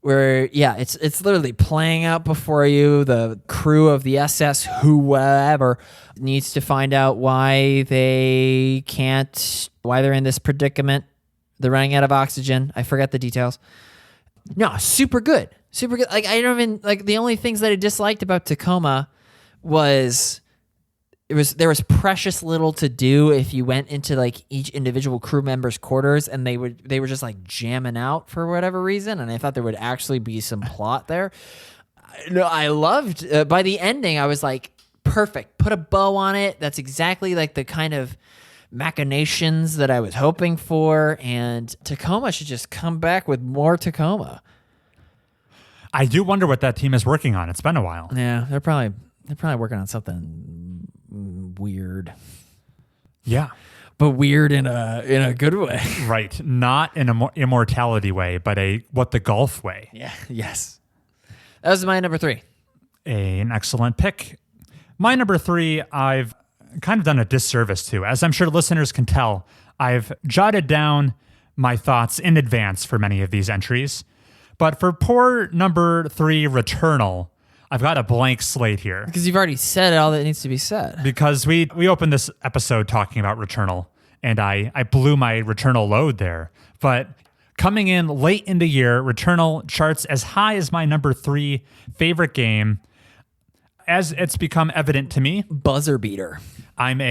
Where, yeah, it's literally playing out before you. The crew of the SS, whoever, needs to find out why they're in this predicament. They're running out of oxygen. I forget the details. No, super good. Super good. Like, I don't even, like, the only things that I disliked about Tacoma was there was precious little to do if you went into like each individual crew member's quarters, and they were just like jamming out for whatever reason, and I thought there would actually be some plot there. No, I loved by the ending. I was like, perfect. Put a bow on it. That's exactly like the kind of machinations that I was hoping for, and Tacoma should just come back with more Tacoma. I do wonder what that team is working on. It's been a while. Yeah, they're probably working on something weird. Yeah. But weird in a good way. Right. Not in an immortality way, but what the golf way. Yeah. Yes. That was my number 3. An excellent pick. My number 3, I've kind of done a disservice to. As I'm sure listeners can tell, I've jotted down my thoughts in advance for many of these entries. But for poor number 3, Returnal, I've got a blank slate here. Because you've already said all that needs to be said. Because we opened this episode talking about Returnal, and I blew my Returnal load there. But coming in late in the year, Returnal charts as high as my number 3 favorite game. As it's become evident to me, buzzer beater. I'm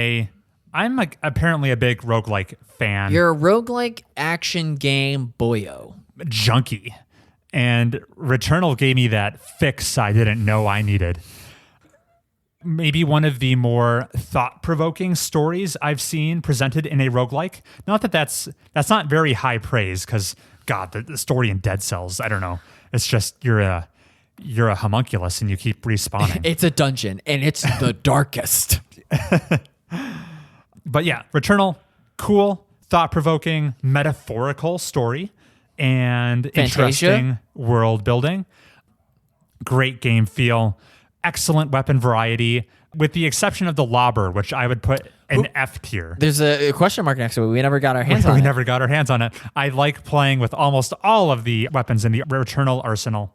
apparently a big roguelike fan. You're a roguelike action game boyo. Junkie. And Returnal gave me that fix I didn't know I needed. Maybe one of the more thought-provoking stories I've seen presented in a roguelike. Not that that's not very high praise, because, God, the story in Dead Cells, I don't know. It's just you're a homunculus and you keep respawning. It's a dungeon, and it's the darkest. But yeah, Returnal, cool, thought-provoking, metaphorical story. And Fantasia. Interesting world building. Great game feel. Excellent weapon variety, with the exception of the lobber, which I would put an F tier. There's a question mark next to it. We never got our hands on it. We never got our hands on it. I like playing with almost all of the weapons in the Returnal arsenal.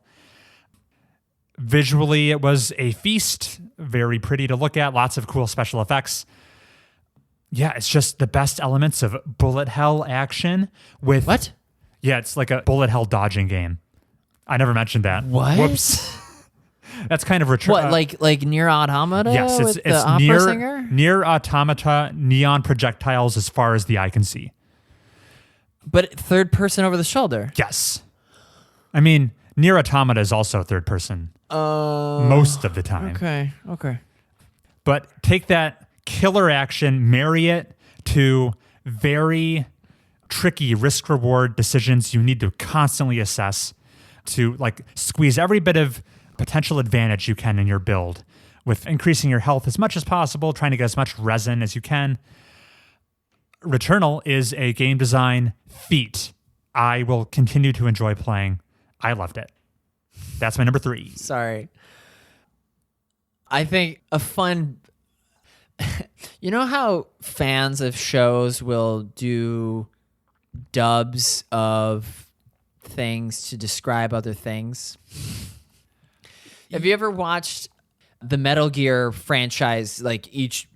Visually, it was a feast. Very pretty to look at. Lots of cool special effects. Yeah, it's just the best elements of bullet hell action with... What? Yeah, it's like a bullet hell dodging game. I never mentioned that. What? Whoops. That's kind of What, like Near Automata? Yes, with it's the opera singer? near Automata, neon projectiles as far as the eye can see. But third person over the shoulder. Yes. I mean, Near Automata is also third person most of the time. Okay. But take that killer action, marry it to very tricky risk-reward decisions you need to constantly assess to like squeeze every bit of potential advantage you can in your build with increasing your health as much as possible, trying to get as much resin as you can. Returnal is a game design feat I will continue to enjoy playing. I loved it. That's my number 3. Sorry. I think a fun... You know how fans of shows will do dubs of things to describe other things? Have you ever watched the Metal Gear franchise, like each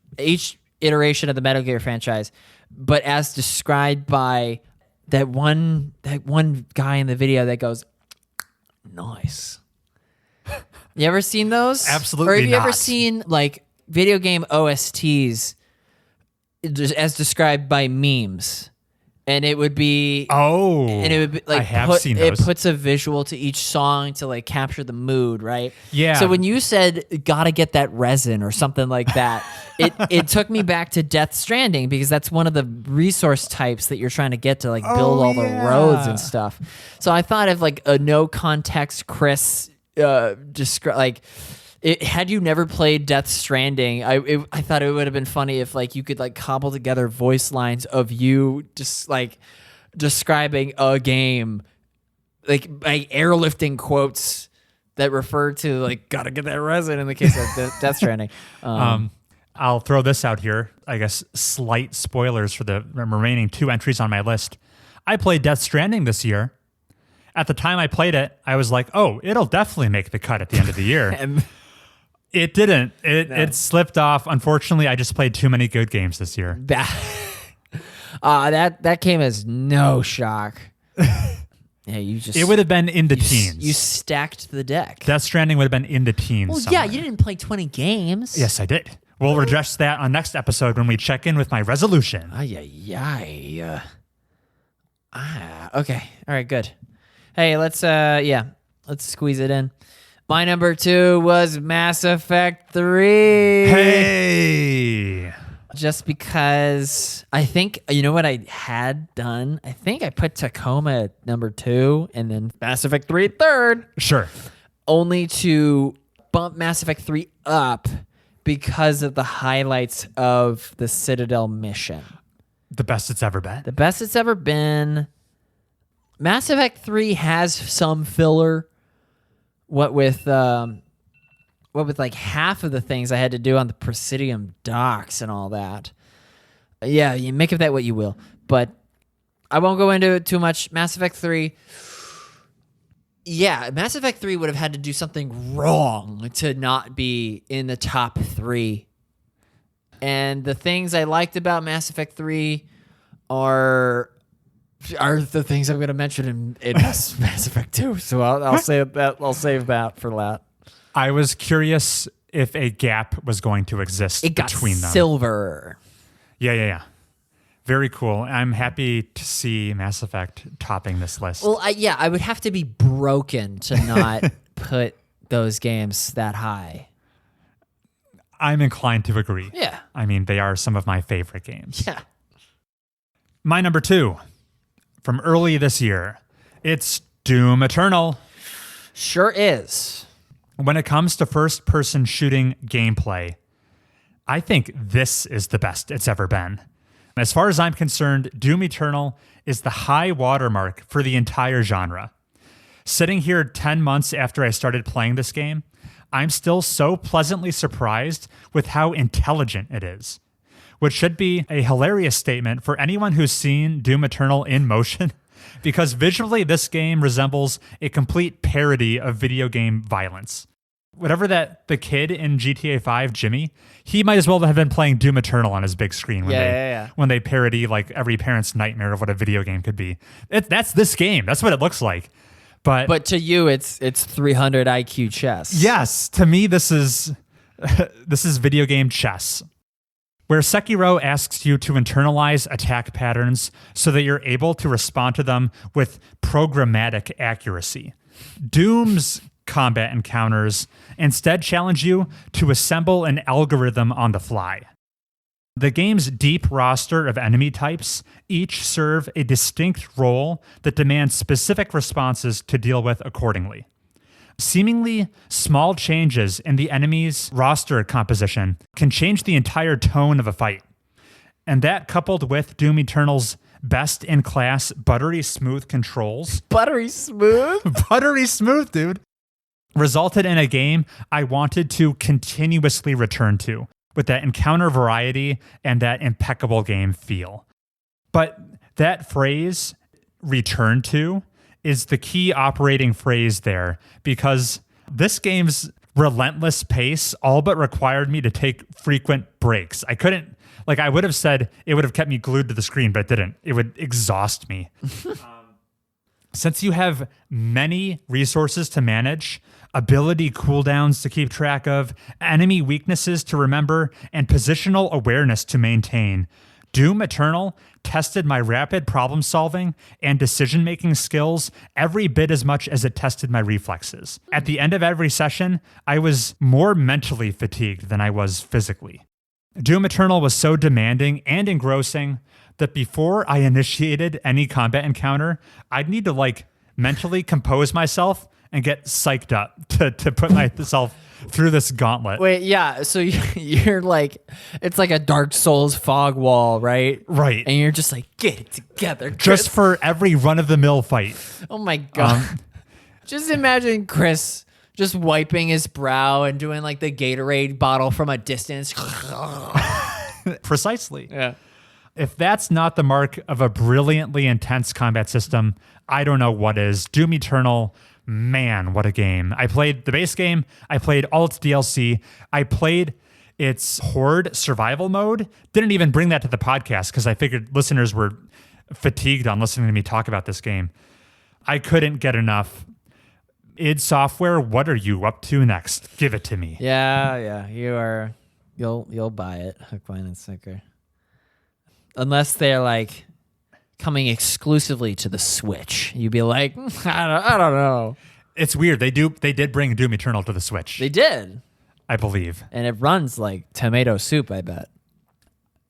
iteration of the Metal Gear franchise, but as described by that one guy in the video that goes, nice. You ever seen those? Absolutely not. Or have you ever seen like video game OSTs as described by memes? And it would be and it would be like I have seen those. It puts a visual to each song to like capture the mood, right? Yeah. So when you said gotta get that resin or something like that, it took me back to Death Stranding, because that's one of the resource types that you're trying to get to like build all the roads and stuff. So I thought of like a no context Chris like. Had you never played Death Stranding, I thought it would have been funny if like you could like cobble together voice lines of you just like describing a game, like airlifting quotes that refer to like gotta get that resin in the case of Death Stranding. I'll throw this out here. I guess slight spoilers for the remaining 2 entries on my list. I played Death Stranding this year. At the time I played it, I was like, oh, it'll definitely make the cut at the end of the year. And it didn't. It slipped off. Unfortunately, I just played too many good games this year. that came as no shock. Yeah, it would have been in the teens. You stacked the deck. Death Stranding would have been in the teens. Well, somewhere. yeah, you didn't play 20 games. Yes, I did. We'll address that on next episode when we check in with my resolution. Okay. All right, good. Hey, let's squeeze it in. My number 2 was Mass Effect 3. Hey! Just because I think, you know what I had done? I think I put Tacoma at number 2 and then Mass Effect 3 at 3rd. Sure. Only to bump Mass Effect 3 up because of the highlights of the Citadel mission. The best it's ever been. The best it's ever been. Mass Effect 3 has some filler. What with like half of the things I had to do on the Presidium docks and all that. Yeah, you make of that what you will. But I won't go into it too much. Mass Effect 3. Yeah, Mass Effect 3 would have had to do something wrong to not be in the top 3. And the things I liked about Mass Effect 3 are the things I'm going to mention in Mass Effect 2. So I'll save that for that. I was curious if a gap was going to exist between them. Silver. Yeah. Very cool. I'm happy to see Mass Effect topping this list. Well, I would have to be broken to not put those games that high. I'm inclined to agree. Yeah. I mean, they are some of my favorite games. Yeah. My number 2 from early this year, it's Doom Eternal. Sure is. When it comes to first-person shooting gameplay, I think this is the best it's ever been. As far as I'm concerned, Doom Eternal is the high watermark for the entire genre. Sitting here 10 months after I started playing this game, I'm still so pleasantly surprised with how intelligent it is, which should be a hilarious statement for anyone who's seen Doom Eternal in motion, because visually this game resembles a complete parody of video game violence. Whatever the kid in GTA 5, Jimmy, he might as well have been playing Doom Eternal on his big screen when they parody like every parent's nightmare of what a video game could be. That's this game. That's what it looks like. But to you, it's 300 IQ chess. Yes, to me, this is video game chess, where Sekiro asks you to internalize attack patterns so that you're able to respond to them with programmatic accuracy. Doom's combat encounters instead challenge you to assemble an algorithm on the fly. The game's deep roster of enemy types each serve a distinct role that demands specific responses to deal with accordingly. Seemingly small changes in the enemy's roster composition can change the entire tone of a fight. And that, coupled with Doom Eternal's best-in-class buttery smooth controls... Buttery smooth? Buttery smooth, dude! Resulted in a game I wanted to continuously return to, with that encounter variety and that impeccable game feel. But that phrase, return to, is the key operating phrase there, because this game's relentless pace all but required me to take frequent breaks. I couldn't, I would have said it would have kept me glued to the screen, but it didn't. It would exhaust me. Since you have many resources to manage, ability cooldowns to keep track of, enemy weaknesses to remember, and positional awareness to maintain, Doom Eternal tested my rapid problem solving and decision making skills every bit as much as it tested my reflexes. At the end of every session, I was more mentally fatigued than I was physically. Doom Eternal was so demanding and engrossing that before I initiated any combat encounter, I'd need to mentally compose myself and get psyched up to put myself through this gauntlet. Wait, yeah. So you're it's like a Dark Souls fog wall, right? Right. And you're just get it together, Chris. Just for every run-of-the-mill fight. Oh my God. Just imagine Chris just wiping his brow and doing the Gatorade bottle from a distance. Precisely. Yeah. If that's not the mark of a brilliantly intense combat system, I don't know what is. Doom Eternal, man, what a game. I played the base game. I played all its DLC. I played its Horde survival mode. Didn't even bring that to the podcast because I figured listeners were fatigued on listening to me talk about this game. I couldn't get enough. id Software, what are you up to next? Give it to me. Yeah. You are. You'll buy it. Hook, line, and sinker. Unless they're coming exclusively to the Switch, you'd be like, I don't know. It's weird. They did bring Doom Eternal to the Switch. They did, I believe, and it runs like tomato soup. I bet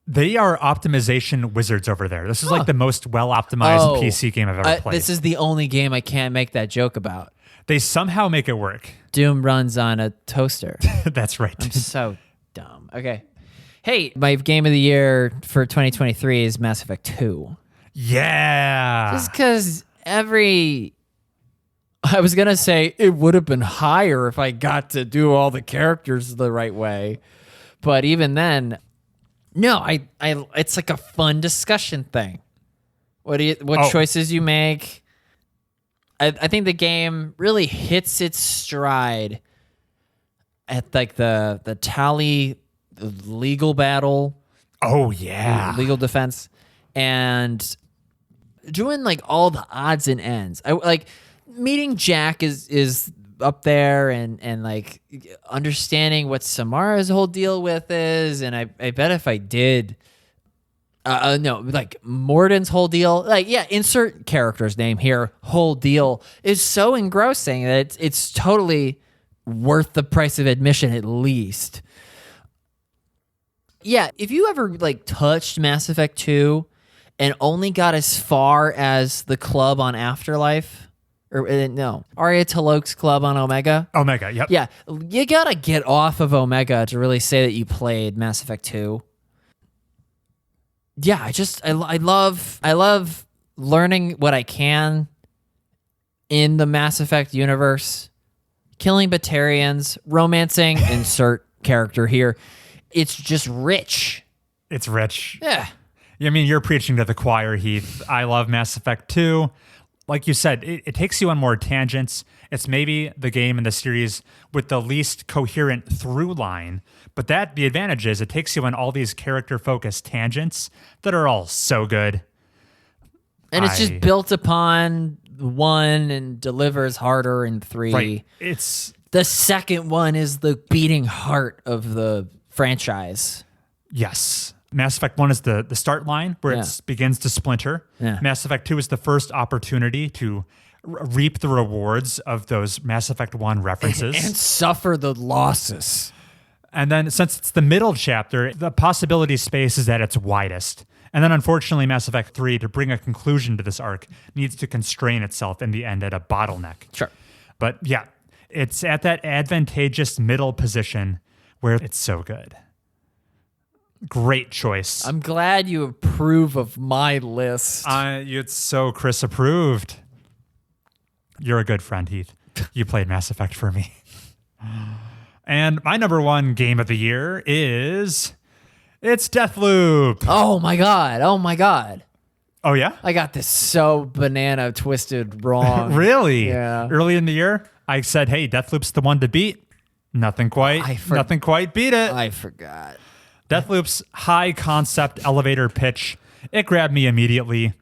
they are optimization wizards over there. This is the most well optimized PC game I've ever played. This is the only game I can't make that joke about. They somehow make it work. Doom runs on a toaster. That's right. I'm so dumb. Okay. Hey, my game of the year for 2023 is Mass Effect 2. Yeah. Just because I was going to say it would have been higher if I got to do all the characters the right way. But even then, no, it's a fun discussion thing. What choices you make. I think the game really hits its stride at the Tally legal battle. Oh yeah. Legal defense. And doing all the odds and ends. I meeting Jack is up there and understanding what Samara's whole deal with is, and I bet if I did Morden's whole deal, insert character's name here, whole deal is so engrossing that it's totally worth the price of admission at least. Yeah, if you ever touched Mass Effect 2 and only got as far as the club on Afterlife, or no, Arya Talok's club on Omega. Omega, yep. Yeah, you gotta get off of Omega to really say that you played Mass Effect 2. Yeah, I love learning what I can in the Mass Effect universe, killing Batarians, romancing, insert character here. It's just rich. It's rich. Yeah. I mean, you're preaching to the choir, Heath. I love Mass Effect 2. Like you said, it takes you on more tangents. It's maybe the game in the series with the least coherent through line, but the advantage is it takes you on all these character-focused tangents that are all so good. And it's just built upon 1 and delivers harder in 3. Right. It's the second one is the beating heart of the franchise. Yes. Mass Effect 1 is the start line where it begins to splinter. Yeah. Mass Effect 2 is the first opportunity to reap the rewards of those Mass Effect 1 references. And suffer the losses. And then since it's the middle chapter, the possibility space is at its widest. And then unfortunately, Mass Effect 3, to bring a conclusion to this arc, needs to constrain itself in the end at a bottleneck. Sure. But yeah, it's at that advantageous middle position where it's so good. Great choice. I'm glad you approve of my list. It's so Chris approved. You're a good friend, Heath. You played Mass Effect for me. And my number one game of the year it's Deathloop. Oh my God. Oh, yeah? I got this so banana twisted wrong. Really? Yeah. Early in the year, I said, hey, Deathloop's the one to beat. Nothing quite beat it. I forgot. Deathloop's high concept elevator pitch, it grabbed me immediately.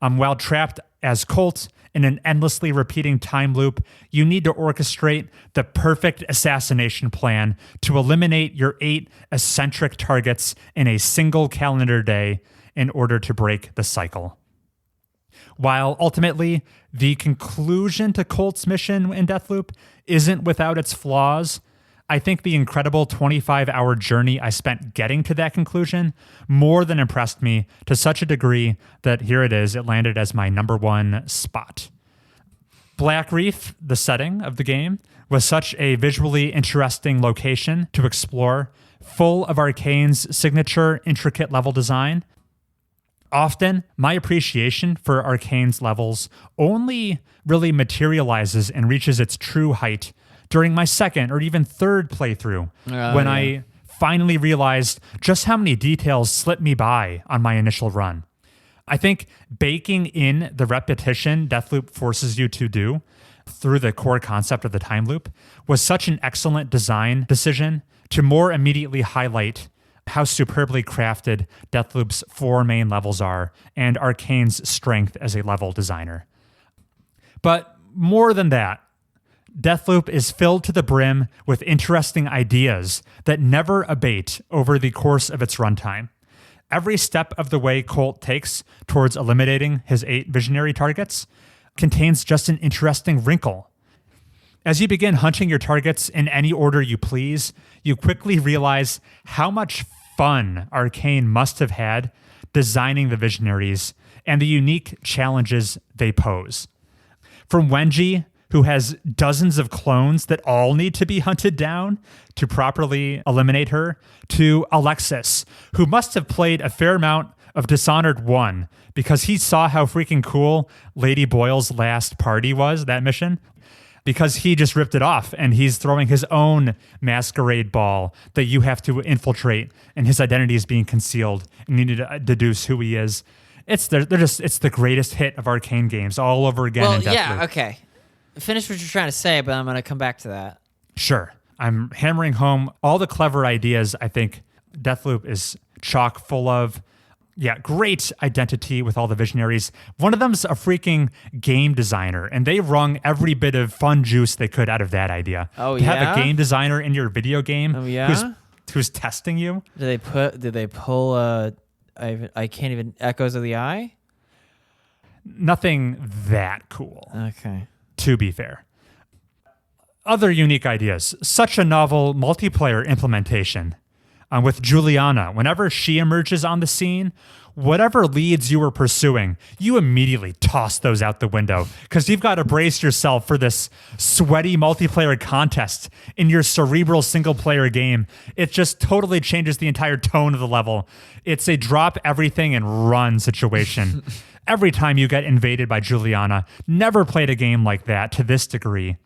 While trapped as Colt in an endlessly repeating time loop, you need to orchestrate the perfect assassination plan to eliminate your 8 eccentric targets in a single calendar day in order to break the cycle. While ultimately, the conclusion to Colt's mission in Deathloop isn't without its flaws, I think the incredible 25-hour journey I spent getting to that conclusion more than impressed me to such a degree that here it is, it landed as my number one spot. Black Reef, the setting of the game, was such a visually interesting location to explore, full of Arcane's signature intricate level design. Often, my appreciation for Arcane's levels only really materializes and reaches its true height during my second or even third playthrough, when I finally realized just how many details slipped me by on my initial run. I think baking in the repetition Deathloop forces you to do through the core concept of the time loop was such an excellent design decision to more immediately highlight how superbly crafted Deathloop's 4 main levels are and Arcane's strength as a level designer. But more than that, Deathloop is filled to the brim with interesting ideas that never abate over the course of its runtime. Every step of the way Colt takes towards eliminating his 8 visionary targets contains just an interesting wrinkle. As you begin hunting your targets in any order you please, you quickly realize how much fun Arcane must have had designing the visionaries and the unique challenges they pose. From Wenji, who has dozens of clones that all need to be hunted down to properly eliminate her, to Alexis, who must have played a fair amount of Dishonored 1 because he saw how freaking cool Lady Boyle's last party was, that mission, because he just ripped it off and he's throwing his own masquerade ball that you have to infiltrate and his identity is being concealed and you need to deduce who he is. It's the greatest hit of Arcane games all over again. Well, yeah, okay. Finish what you're trying to say, but I'm going to come back to that. Sure. I'm hammering home all the clever ideas I think Deathloop is chock full of. Yeah, great identity with all the visionaries. One of them's a freaking game designer, and they wrung every bit of fun juice they could out of that idea. Oh, to have a game designer in your video game who's testing you. Did they pull I can't even Echoes of the Eye? Nothing that cool. Okay. To be fair. Other unique ideas, such a novel multiplayer implementation with Juliana. Whenever she emerges on the scene, whatever leads you were pursuing, you immediately toss those out the window because you've got to brace yourself for this sweaty multiplayer contest in your cerebral single-player game. It just totally changes the entire tone of the level. It's a drop everything and run situation. Every time you get invaded by Juliana, never played a game like that to this degree.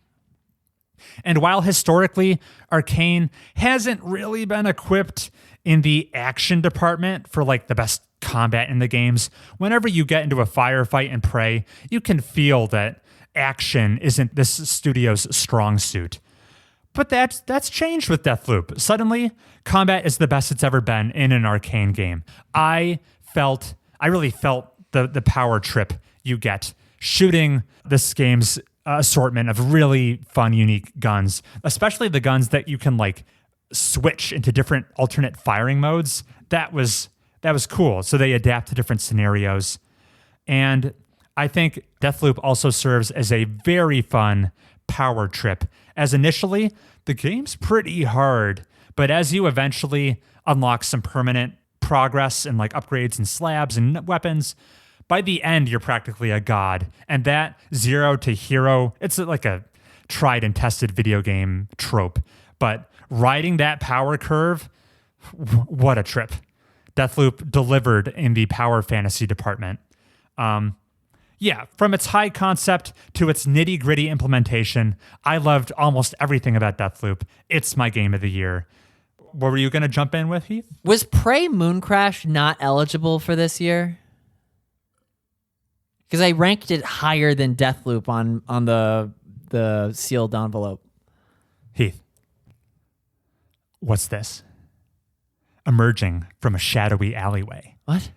And while historically, Arcane hasn't really been equipped in the action department for like the best combat in the games, whenever you get into a firefight and Prey, you can feel that action isn't this studio's strong suit. But that's changed with Deathloop. Suddenly, combat is the best it's ever been in an Arcane game. I really felt the power trip you get shooting this game's assortment of really fun, unique guns, especially the guns that you can like switch into different alternate firing modes. That was cool. So they adapt to different scenarios. And I think Deathloop also serves as a very fun power trip, as initially the game's pretty hard, But as you eventually unlock some permanent progress and like upgrades and slabs and weapons, by the end, you're practically a god. And that 0 to hero, it's like a tried and tested video game trope. But riding that power curve, what a trip. Deathloop delivered in the power fantasy department. Yeah, from its high concept to its nitty-gritty implementation, I loved almost everything about Deathloop. It's my game of the year. What were you going to jump in with, Heath? Was Prey Mooncrash not eligible for this year? Because I ranked it higher than Deathloop on the sealed envelope. Heath, what's this? Emerging from a shadowy alleyway. What?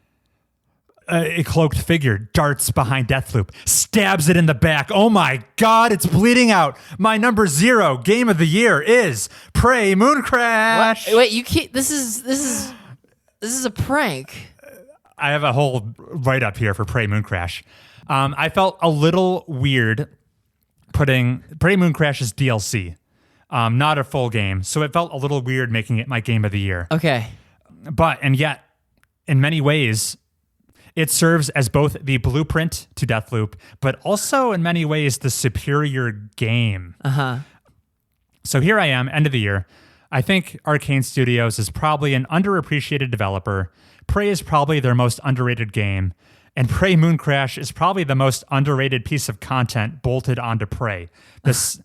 A cloaked figure darts behind Deathloop, stabs it in the back. Oh my God, it's bleeding out. My number 0 game of the year is Prey Mooncrash. What? Wait, you can't. This is a prank. I have a whole write-up here for Prey Mooncrash. I felt a little weird putting Prey Mooncrash as DLC, not a full game. So it felt a little weird making it my game of the year. Okay. And yet, in many ways, it serves as both the blueprint to Deathloop, but also in many ways the superior game. Uh-huh. So here I am, end of the year. I think Arcane Studios is probably an underappreciated developer. Prey is probably their most underrated game. And Prey Mooncrash is probably the most underrated piece of content bolted onto Prey. This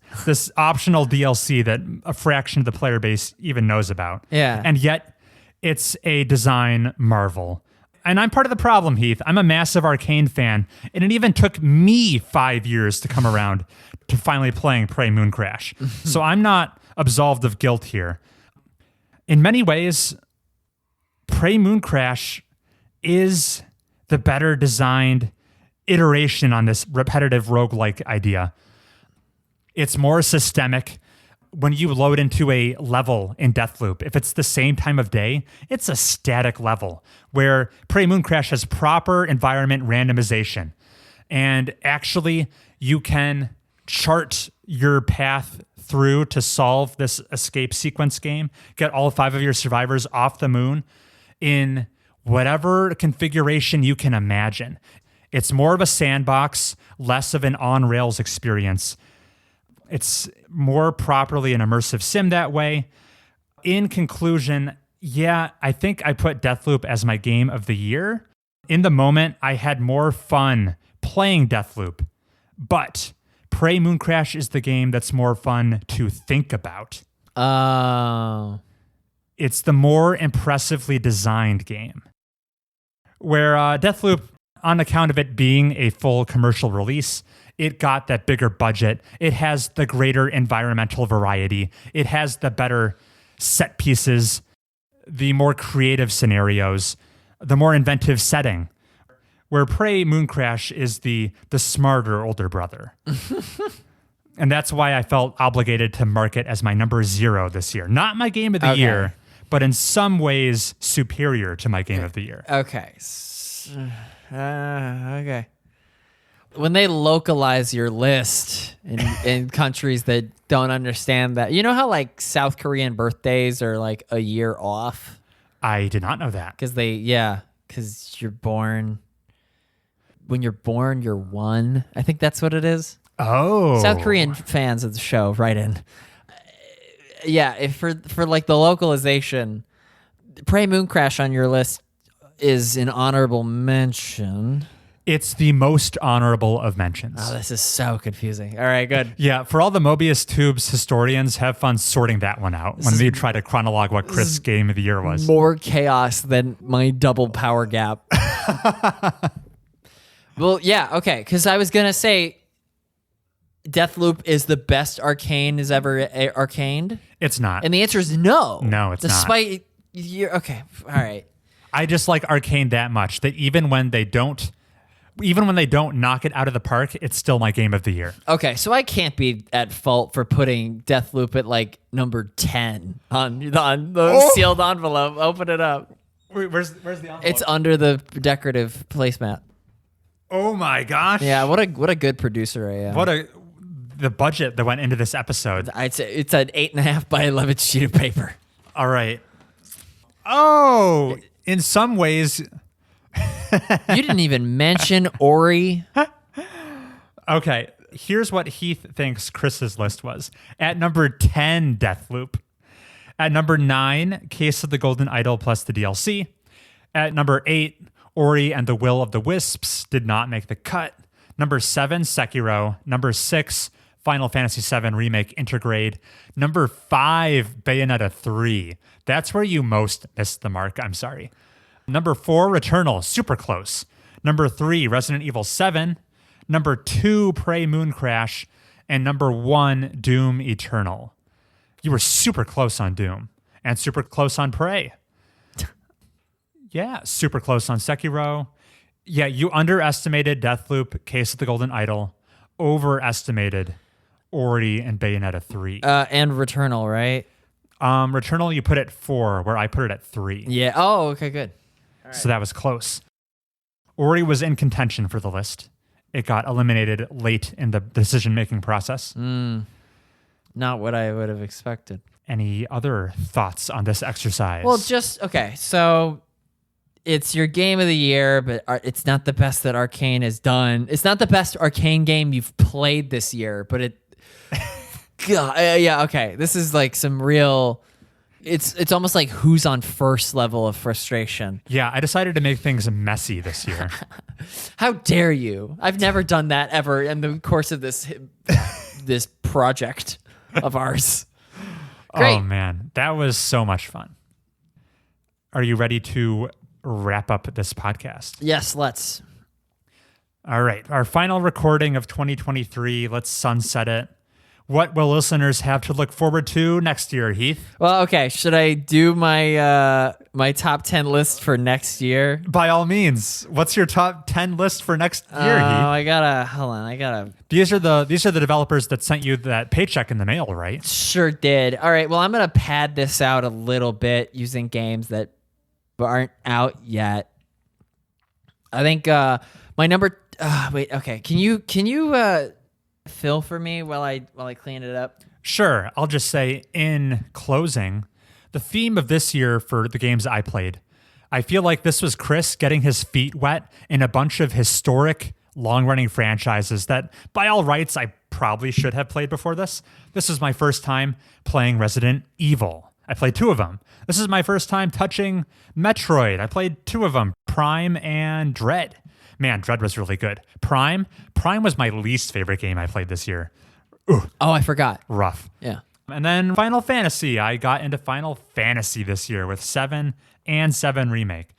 optional DLC that a fraction of the player base even knows about. Yeah. And yet, it's a design marvel. And I'm part of the problem, Heath. I'm a massive Arcane fan, and it even took me 5 years to come around to finally playing Prey Mooncrash. So I'm not absolved of guilt here. In many ways, Prey Mooncrash is the better designed iteration on this repetitive roguelike idea. It's more systemic. When you load into a level in Deathloop, if it's the same time of day, it's a static level, where Prey Mooncrash has proper environment randomization. And actually, you can chart your path through to solve this escape sequence game, get all 5 of your survivors off the moon in whatever configuration you can imagine. It's more of a sandbox, less of an on-rails experience. It's more properly an immersive sim that way. In conclusion, yeah, I think I put Deathloop as my game of the year. In the moment, I had more fun playing Deathloop, but Prey Mooncrash is the game that's more fun to think about. Oh. It's the more impressively designed game. Where Deathloop, on account of it being a full commercial release, it got that bigger budget. It has the greater environmental variety. It has the better set pieces, the more creative scenarios, the more inventive setting. Where Prey Mooncrash is the smarter older brother. And that's why I felt obligated to mark it as my number 0 this year. Not my game of the year, but in some ways superior to my game of the year. Okay. Okay. When they localize your list in countries that don't understand that, you know how like South Korean birthdays are like a year off? I did not know that. Because you're born. When you're born, you're 1. I think that's what it is. Oh. South Korean fans of the show, right in. Yeah, if for like the localization, Prey Mooncrash on your list is an honorable mention. It's the most honorable of mentions. Oh, this is so confusing. All right, good. Yeah, for all the Mobius Tubes historians, have fun sorting that one out when they try to chronologue what Chris' game of the year was. More chaos than my double power gap. Well, yeah, okay, because I was going to say Deathloop is the best Arcane has ever arcaned. It's not. And the answer is no. No, it's not. Despite you're okay, all right. I just like Arcane that much that even when they don't knock it out of the park, it's still my game of the year. Okay, so I can't be at fault for putting Deathloop at like number 10 on the sealed envelope. Open it up. Wait, where's the envelope? It's under the decorative placemat. Oh my gosh. Yeah, what a good producer I am. The budget that went into this episode. I'd say it's an 8.5 by 11 sheet of paper. All right. Oh, in some ways. You didn't even mention Ori. Okay, here's what Heath thinks Chris's list was. At number 10, Deathloop. At number 9, Case of the Golden Idol plus the DLC. At number 8, Ori and the Will of the Wisps did not make the cut. Number 7, Sekiro. Number 6, Final Fantasy VII Remake Intergrade. Number 5, Bayonetta 3. That's where you most missed the mark. I'm sorry. Number 4, Returnal. Super close. Number 3, Resident Evil 7. Number 2, Prey Mooncrash. And number 1, Doom Eternal. You were super close on Doom. And super close on Prey. Yeah, super close on Sekiro. Yeah, you underestimated Deathloop, Case of the Golden Idol. Overestimated Ori and Bayonetta 3. And Returnal, right? Returnal, you put at 4, where I put it at 3. Yeah. Oh, okay, good. So that was close. Ori was in contention for the list. It got eliminated late in the decision-making process. Not what I would have expected. Any other thoughts on this exercise? Well, okay. So it's your game of the year, but it's not the best that Arcane has done. It's not the best Arcane game you've played this year, but it... God, yeah, okay. This is like some real... It's almost like who's on first level of frustration. Yeah, I decided to make things messy this year. How dare you? I've never done that ever in the course of this project of ours. Great. Oh, man. That was so much fun. Are you ready to wrap up this podcast? Yes, let's. All right. Our final recording of 2023. Let's sunset it. What will listeners have to look forward to next year, Heath? Well, okay. Should I do my my top 10 list for next year? By all means. What's your top 10 list for next year, Heath? Hold on. These are the developers that sent you that paycheck in the mail, right? Sure did. All right. Well, I'm gonna pad this out a little bit using games that aren't out yet. I think my number. Wait. Okay. Can you fill for me while I clean it up? Sure. I'll just say in closing, the theme of this year for the games I played, I feel like this was Chris getting his feet wet in a bunch of historic long-running franchises that by all rights I probably should have played before this. This is my first time playing Resident Evil. I played 2 of them. This is my first time touching Metroid. I played 2 of them, Prime and Dread. Man, Dread was really good. Prime was my least favorite game I played this year. Ooh, oh, I forgot. Rough. Yeah. And then Final Fantasy. I got into Final Fantasy this year with 7 and 7 Remake.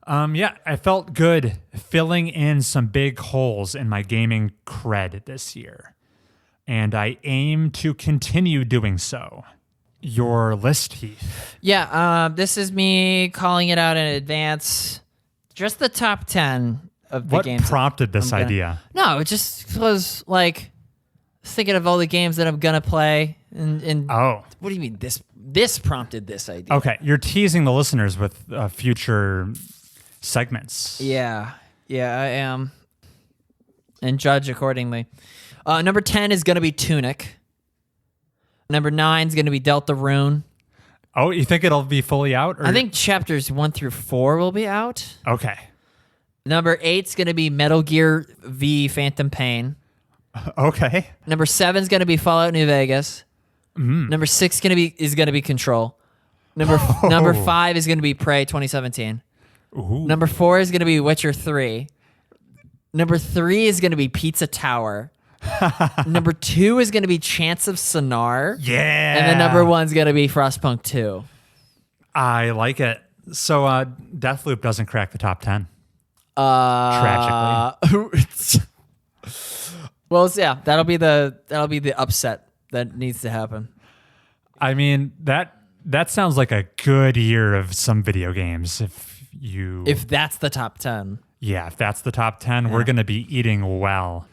Yeah, I felt good filling in some big holes in my gaming cred this year. And I aim to continue doing so. Your list, Heath. Yeah, this is me calling it out in advance. Just the top 10 of the games. What prompted this idea? No, it just was like thinking of all the games that I'm going to play. And oh. What do you mean this prompted this idea? Okay, you're teasing the listeners with future segments. Yeah, I am. And judge accordingly. Number 10 is going to be Tunic. Number 9 is going to be Deltarune. Oh, you think it'll be fully out? Or? I think chapters 1 through 4 will be out. Okay. Number 8 is going to be Metal Gear V Phantom Pain. Okay. Number 7 is going to be Fallout New Vegas. Number 6 is going to be Control. Number 5 is going to be Prey 2017. Ooh. Number 4 is going to be Witcher 3. Number 3 is going to be Pizza Tower. Number 2 is going to be Chants of Sonar. Yeah. And then number 1 is going to be Frostpunk 2. I like it. So Deathloop doesn't crack the top 10. Tragically. Well, yeah, that'll be the upset that needs to happen. I mean, that sounds like a good year of some video games. If that's the top 10. Yeah, if that's the top 10, we're going to be eating well.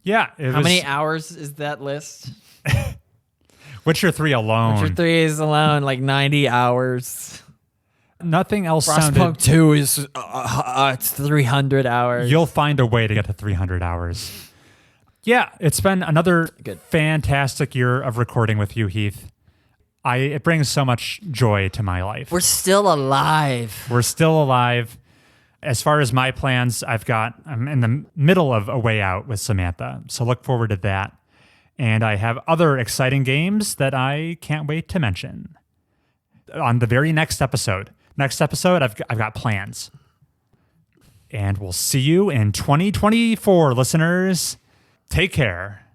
Yeah. How many hours is that list? Witcher 3 alone. Witcher 3 is alone, like 90 hours. Nothing else Frostpunk 2 is it's 300 hours. You'll find a way to get to 300 hours. Yeah, it's been another fantastic year of recording with you, Heath. It brings so much joy to my life. We're still alive. We're still alive. As far as my plans, I'm in the middle of a way out with Samantha, so look forward to that. And I have other exciting games that I can't wait to mention on the very next episode. Next episode, I've got plans. And we'll see you in 2024, listeners. Take care.